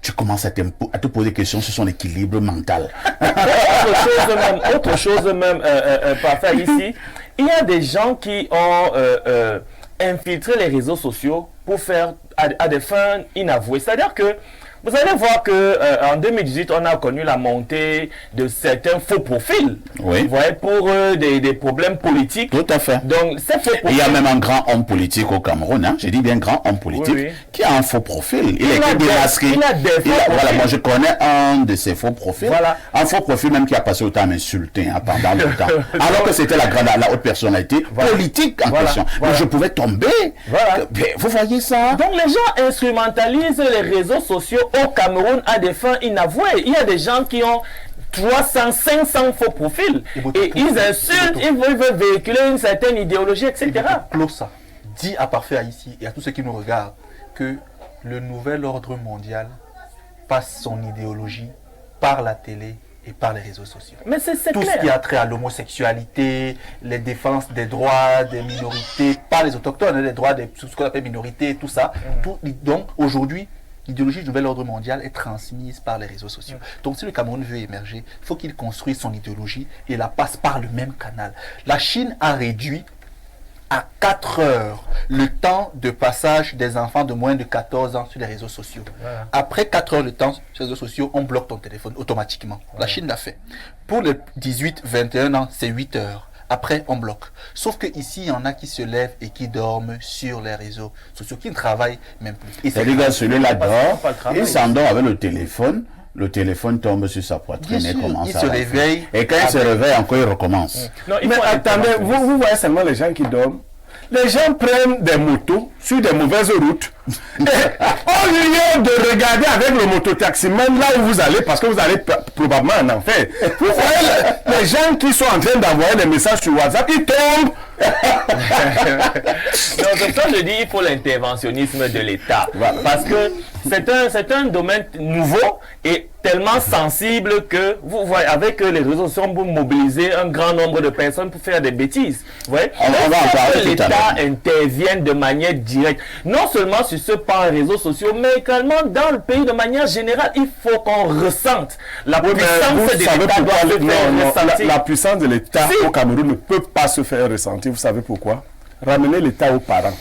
tu commences à te poser des questions sur son équilibre mental. Autre chose même, parfait ici, il y a des gens qui ont infiltré les réseaux sociaux pour faire à des fins inavouées. C'est-à-dire que vous allez voir que en 2018, on a connu la montée de certains faux profils. Oui. Vous voyez, pour des problèmes politiques. Tout à fait. Donc, ces faux profils... Il y a même un grand homme politique au Cameroun, j'ai dit bien grand homme politique, qui a un faux profil. Il est démasqué. Il a des faux profils. Voilà, moi je connais un de ces faux profils. Voilà. Un faux profil même qui a passé autant à m'insulter pendant longtemps. Alors que c'était la haute personnalité politique en question. Mais je pouvais tomber. Vous voyez ça? Donc les gens instrumentalisent les réseaux sociaux au Cameroun à des fins inavouées. Il y a des gens qui ont 300, 500 faux profils et ils insultent, ils veulent véhiculer une certaine idéologie, etc. Closa dit à Parfait Haïti et à tous ceux qui nous regardent que le nouvel ordre mondial passe son idéologie par la télé et par les réseaux sociaux. Mais c'est tout clair. Ce qui a trait à l'homosexualité, les défenses des droits des minorités, pas les autochtones, les droits de ce qu'on appelle minorités, tout ça. Donc aujourd'hui, l'idéologie du nouvel ordre mondial est transmise par les réseaux sociaux. Donc si le Cameroun veut émerger, il faut qu'il construise son idéologie et la passe par le même canal. La Chine a réduit à 4 heures le temps de passage des enfants de moins de 14 ans sur les réseaux sociaux. Voilà. Après 4 heures de temps sur les réseaux sociaux, on bloque ton téléphone automatiquement. Voilà. La Chine l'a fait. Pour les 18-21 ans, c'est 8 heures. Après, on bloque. Sauf qu'ici, il y en a qui se lèvent et qui dorment sur les réseaux sociaux, qui ne travaillent même plus. Et les gars, celui-là dort, il s'endort avec le téléphone. Le téléphone tombe sur sa poitrine et commence il se réveille. Et quand il se réveille, encore il recommence. Non, mais attendez, vous voyez seulement les gens qui dorment. Les gens prennent des motos sur des mauvaises routes. Et au lieu de regarder avec le mototaximan là où vous allez, parce que vous allez probablement en enfer, vous voyez les gens qui sont en train d'envoyer des messages sur WhatsApp, ils tombent. Donc, comme ça, je dis, il faut l'interventionnisme de l'État. Parce que c'est un domaine nouveau et tellement sensible que, vous voyez, avec les réseaux sociaux, vous mobilisez un grand nombre de personnes pour faire des bêtises. Vous voyez, que l'État intervienne de manière directe, non seulement sur ce pan réseaux sociaux, mais également dans le pays de manière générale. Il faut qu'on ressente la puissance de l'État. La puissance de l'État au Cameroun ne peut pas se faire ressentir. Vous savez pourquoi? Ramenez l'État aux parents.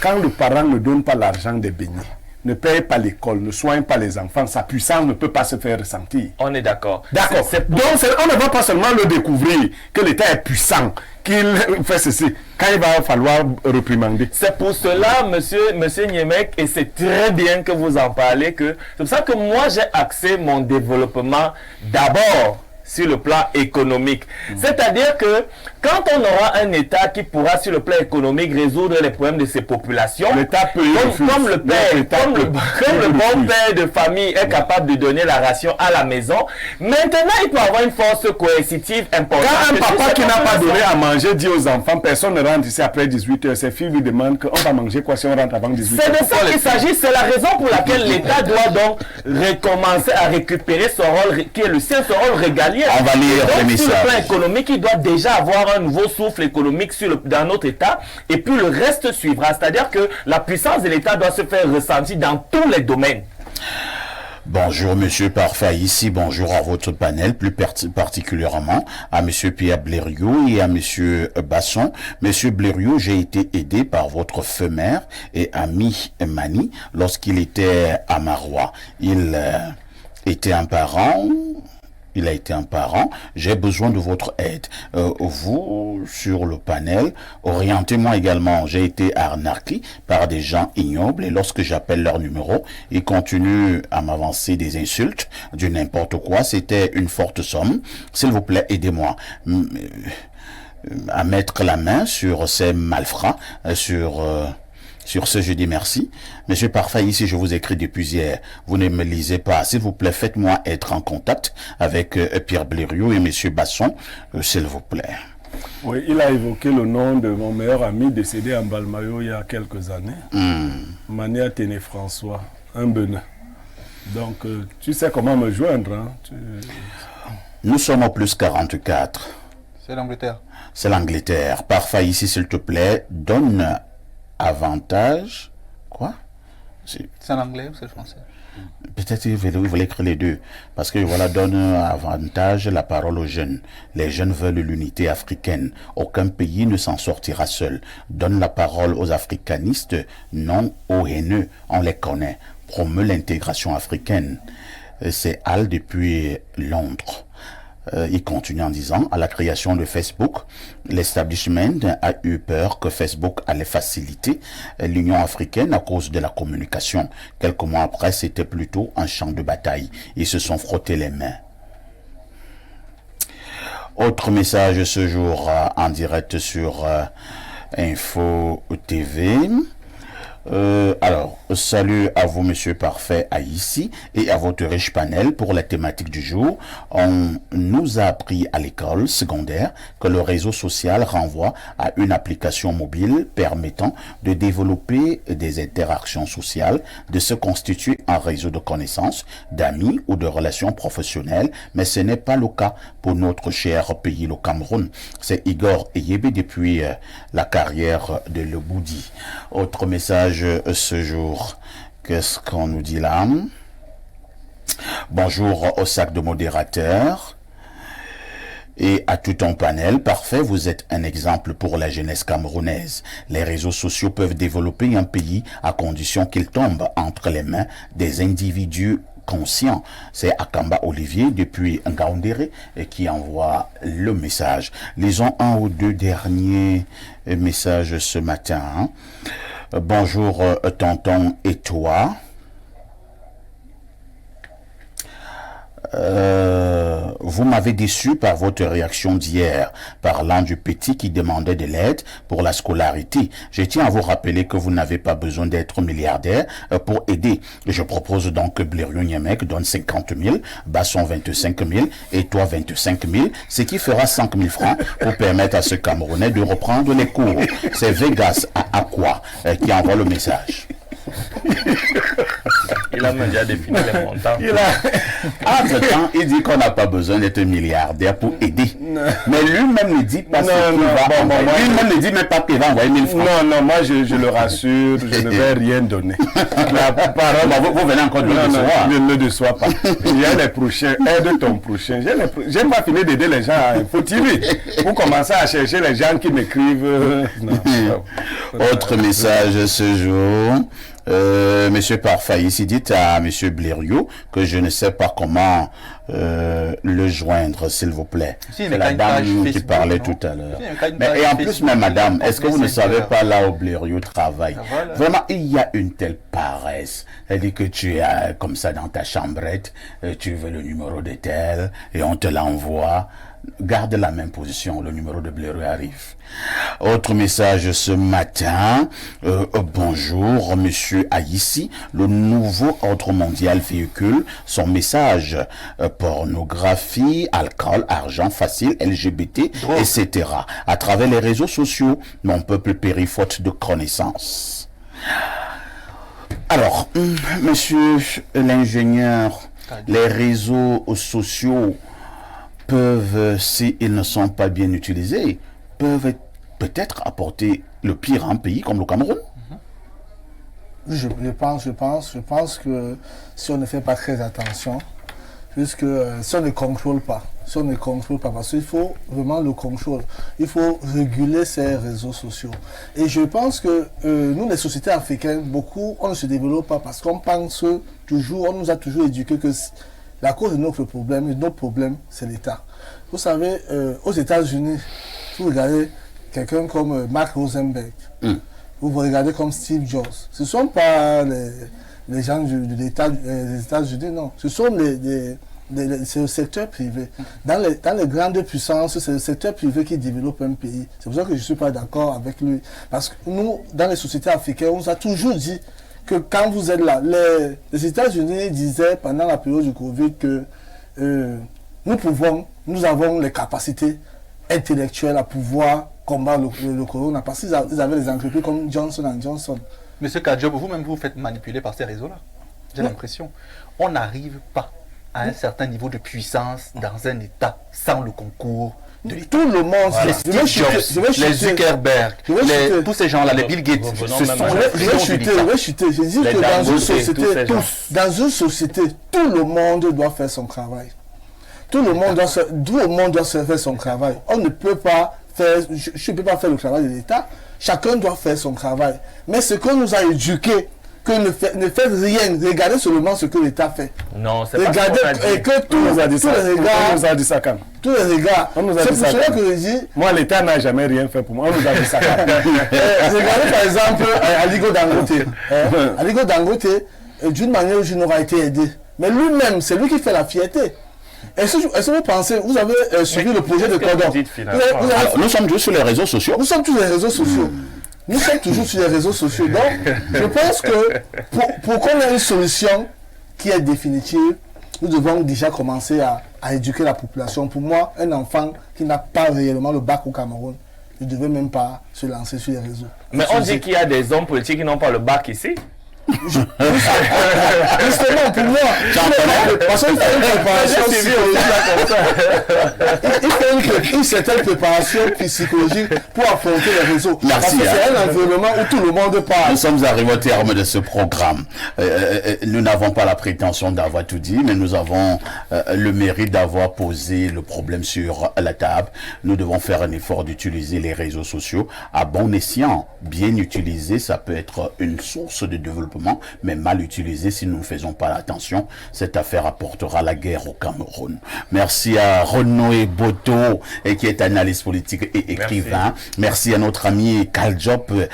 Quand le parent ne donne pas l'argent des beignets, ne paye pas l'école, ne soigne pas les enfants, sa puissance ne peut pas se faire ressentir. On est d'accord. D'accord. Donc, on ne va pas seulement le découvrir, que l'État est puissant, qu'il fait ceci, quand il va falloir réprimander. C'est pour cela, monsieur Niemek, et c'est très bien que vous en parlez, c'est pour ça que moi j'ai axé mon développement d'abord sur le plan économique. C'est-à-dire que quand on aura un État qui pourra sur le plan économique résoudre les problèmes de ses populations, l'État peut comme le bon père de famille est capable de donner la ration à la maison, maintenant il peut avoir une force coercitive importante. Quand un papa qui n'a pas donné à manger dit aux enfants, personne ne rentre ici après 18h, ses filles lui demandent qu'on va manger quoi si on rentre avant 18h. C'est de ça qu'il s'agit, c'est la raison pour laquelle l'État doit donc recommencer à récupérer son rôle qui est le sien, son rôle régalien. On va lire les messages. Sur le plan économique, il doit déjà avoir un nouveau souffle économique dans notre État, et puis le reste suivra. C'est-à-dire que la puissance de l'État doit se faire ressentir dans tous les domaines. Bonjour Monsieur Parfait ici, bonjour à votre panel, plus particulièrement à Monsieur Pierre Blériot et à Monsieur Basson. Monsieur Blériot, j'ai été aidé par votre feu mère et ami Mani lorsqu'il était à Marois. Il était un parent. Il a été un parent, j'ai besoin de votre aide. Vous, sur le panel, orientez-moi également. J'ai été arnaqué par des gens ignobles et lorsque j'appelle leur numéro, ils continuent à m'avancer des insultes, du n'importe quoi. C'était une forte somme. S'il vous plaît, aidez-moi à mettre la main sur ces malfrats, sur ce, je dis merci. Monsieur Parfait, ici, je vous écris depuis hier. Vous ne me lisez pas. S'il vous plaît, faites-moi être en contact avec Pierre Blériot et Monsieur Basson, s'il vous plaît. Oui, il a évoqué le nom de mon meilleur ami décédé en Balmayo il y a quelques années. Mania Téné François, un Benin. Donc, tu sais comment me joindre. Hein? Nous sommes au plus 44. C'est l'Angleterre. C'est l'Angleterre. Parfait, ici, s'il te plaît, donne avantage. Quoi? C'est en anglais ou c'est français? Peut-être que vous voulez écrire les deux. Parce que voilà, donne avantage la parole aux jeunes. Les jeunes veulent l'unité africaine. Aucun pays ne s'en sortira seul. Donne la parole aux africanistes, non aux haineux. On les connaît. Promeut l'intégration africaine. C'est Al depuis Londres. Il continue en disant, à la création de Facebook, l'establishment a eu peur que Facebook allait faciliter l'Union africaine à cause de la communication. Quelques mois après, c'était plutôt un champ de bataille. Ils se sont frottés les mains. Autre message ce jour en direct sur Info TV. Alors, salut à vous, Monsieur Parfait, à ici et à votre riche panel pour la thématique du jour. On nous a appris à l'école secondaire que le réseau social renvoie à une application mobile permettant de développer des interactions sociales, de se constituer un réseau de connaissances, d'amis ou de relations professionnelles, mais ce n'est pas le cas pour notre cher pays, le Cameroun. C'est Igor Eyebe depuis la carrière de Leboudi. Autre message ce jour, qu'est-ce qu'on nous dit là? Bonjour au sac de modérateurs et à tout ton panel. Parfait, vous êtes un exemple pour la jeunesse camerounaise. Les réseaux sociaux peuvent développer un pays à condition qu'ils tombent entre les mains des individus conscients. C'est Akamba Olivier depuis Ngaoundéré qui envoie le message. Lisons un ou deux derniers messages ce matin. Bonjour tonton et toi. Vous m'avez déçu par votre réaction d'hier, parlant du petit qui demandait de l'aide pour la scolarité. Je tiens à vous rappeler que vous n'avez pas besoin d'être milliardaire pour aider. Je propose donc que Blériot Niemek donne 50 000, Basson 25 000 et toi 25 000, ce qui fera 5 000 francs pour permettre à ce Camerounais de reprendre les cours. C'est Vegas à Aqua qui envoie le message. Il a déjà défini les montants. Entre-temps, il dit qu'on n'a pas besoin d'être milliardaire pour aider. Mais lui-même ne dit pas lui-même ne dit même pas qu'il va envoyer 1000 francs. Non, moi je le rassure, je ne vais rien donner. La parole, vous venez encore de le décevoir. Je ne le déçois pas. Il y a les prochains, aide ton prochain. J'aime pas finir d'aider les gens. Il faut tirer. Pour commencer à chercher les gens qui m'écrivent. Autre message ce jour. Monsieur Parfait, ici dites à Monsieur Blériot que je ne sais pas comment le joindre, s'il vous plaît. Si, c'est la dame qui parlait tout à l'heure. Et en plus, même madame, est-ce que vous ne savez pas là où Blériot travaille? Voilà. Vraiment, il y a une telle paresse. Elle dit que tu es comme ça dans ta chambrette, tu veux le numéro de tel, et on te l'envoie. Garde la même position, le numéro de Blériot arrive. Autre message ce matin. Bonjour, monsieur Aïssi. Le nouveau ordre mondial véhicule son message. Pornographie, alcool, argent facile, LGBT, Drogue. etc. À travers les réseaux sociaux, mon peuple périt faute de connaissances. Alors, monsieur l'ingénieur, les réseaux sociaux peuvent, s'ils ne sont pas bien utilisés, peuvent peut-être apporter le pire à un pays comme le Cameroun. Je pense que si on ne fait pas très attention, puisque si on ne contrôle pas, parce qu'il faut vraiment le contrôle, il faut réguler ces réseaux sociaux. Et je pense que nous, les sociétés africaines, beaucoup, on ne se développe pas parce qu'on pense toujours, on nous a toujours éduqué que la cause de notre problème, c'est l'État. Vous savez, aux États-Unis, vous regardez quelqu'un comme Mark Rosenberg, vous regardez comme Steve Jobs. Ce ne sont pas les gens de l'État des États-Unis, non. Ce sont c'est le secteur privé. Dans les grandes puissances, c'est le secteur privé qui développe un pays. C'est pour ça que je ne suis pas d'accord avec lui. Parce que nous, dans les sociétés africaines, on nous a toujours dit que quand vous êtes là, les États-Unis disaient pendant la période du Covid que nous avons les capacités intellectuelles à pouvoir combattre le corona parce qu'ils avaient des entreprises comme Johnson & Johnson. Monsieur Kadjob, vous-même vous faites manipuler par ces réseaux-là. J'ai l'impression. On n'arrive pas à un certain niveau de puissance dans un État sans le concours de l'État. Tout le monde, Voilà. Les Zuckerberg, tous ces gens-là, les Bill Gates, ce sont je vais chuter. Je dis que dans une société, tout le monde doit faire son travail. Tout le monde doit faire son travail. On ne peut pas faire, je ne peux pas faire le travail de l'État. Chacun doit faire son travail. Mais ce qu'on nous a éduqué, que ne faites rien, regardez seulement ce que l'État fait. Non, c'est pas regardez, ce qu'on a dit. et que tous les regards, tous les regards, c'est pour cela que je dis, moi l'État n'a jamais rien fait pour moi, on nous a dit ça. regardez par exemple Aligo Dangote. Aligo Dangote, d'une manière ou d'une autre, a été aidé. Mais lui-même, c'est lui qui fait la fierté. Est-ce que vous pensez, vous avez suivi le projet de Cordon? Nous sommes tous sur les réseaux sociaux. Nous sommes tous sur les réseaux sociaux. Nous sommes toujours sur les réseaux sociaux. Donc, je pense que pour qu'on ait une solution qui est définitive, nous devons déjà commencer à éduquer la population. Pour moi, un enfant qui n'a pas réellement le bac au Cameroun ne devait même pas se lancer sur les réseaux. Mais on dit qu'il y a des hommes politiques qui n'ont pas le bac ici. Justement, pour moi, parce qu'il fait une préparation psychologique. Il fait une certaine préparation psychologique pour affronter les réseaux. Merci, parce que c'est un environnement où tout le monde parle. Nous sommes arrivés au terme de ce programme. Nous n'avons pas la prétention d'avoir tout dit, mais nous avons le mérite d'avoir posé le problème sur la table. Nous devons faire un effort d'utiliser les réseaux sociaux à bon escient. Bien utilisé, ça peut être une source de développement, mais mal utilisé, si nous ne faisons pas attention, cette affaire apportera la guerre au Cameroun. Merci à Renoé Boto, qui est analyste politique et écrivain. Merci à notre ami Kadjob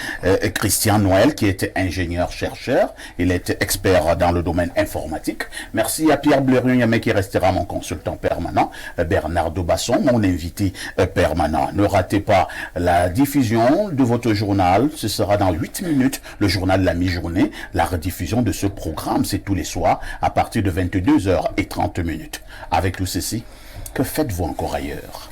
Christian Noël, qui est ingénieur-chercheur. Il est expert dans le domaine informatique. Merci à Pierre Blériot, qui restera mon consultant permanent. Bernard Dobasson, mon invité permanent. Ne ratez pas la diffusion de votre journal. Ce sera dans 8 minutes, le journal de la mi-journée. La rediffusion de ce programme, c'est tous les soirs à partir de 22h30. Avec tout ceci, que faites-vous encore ailleurs?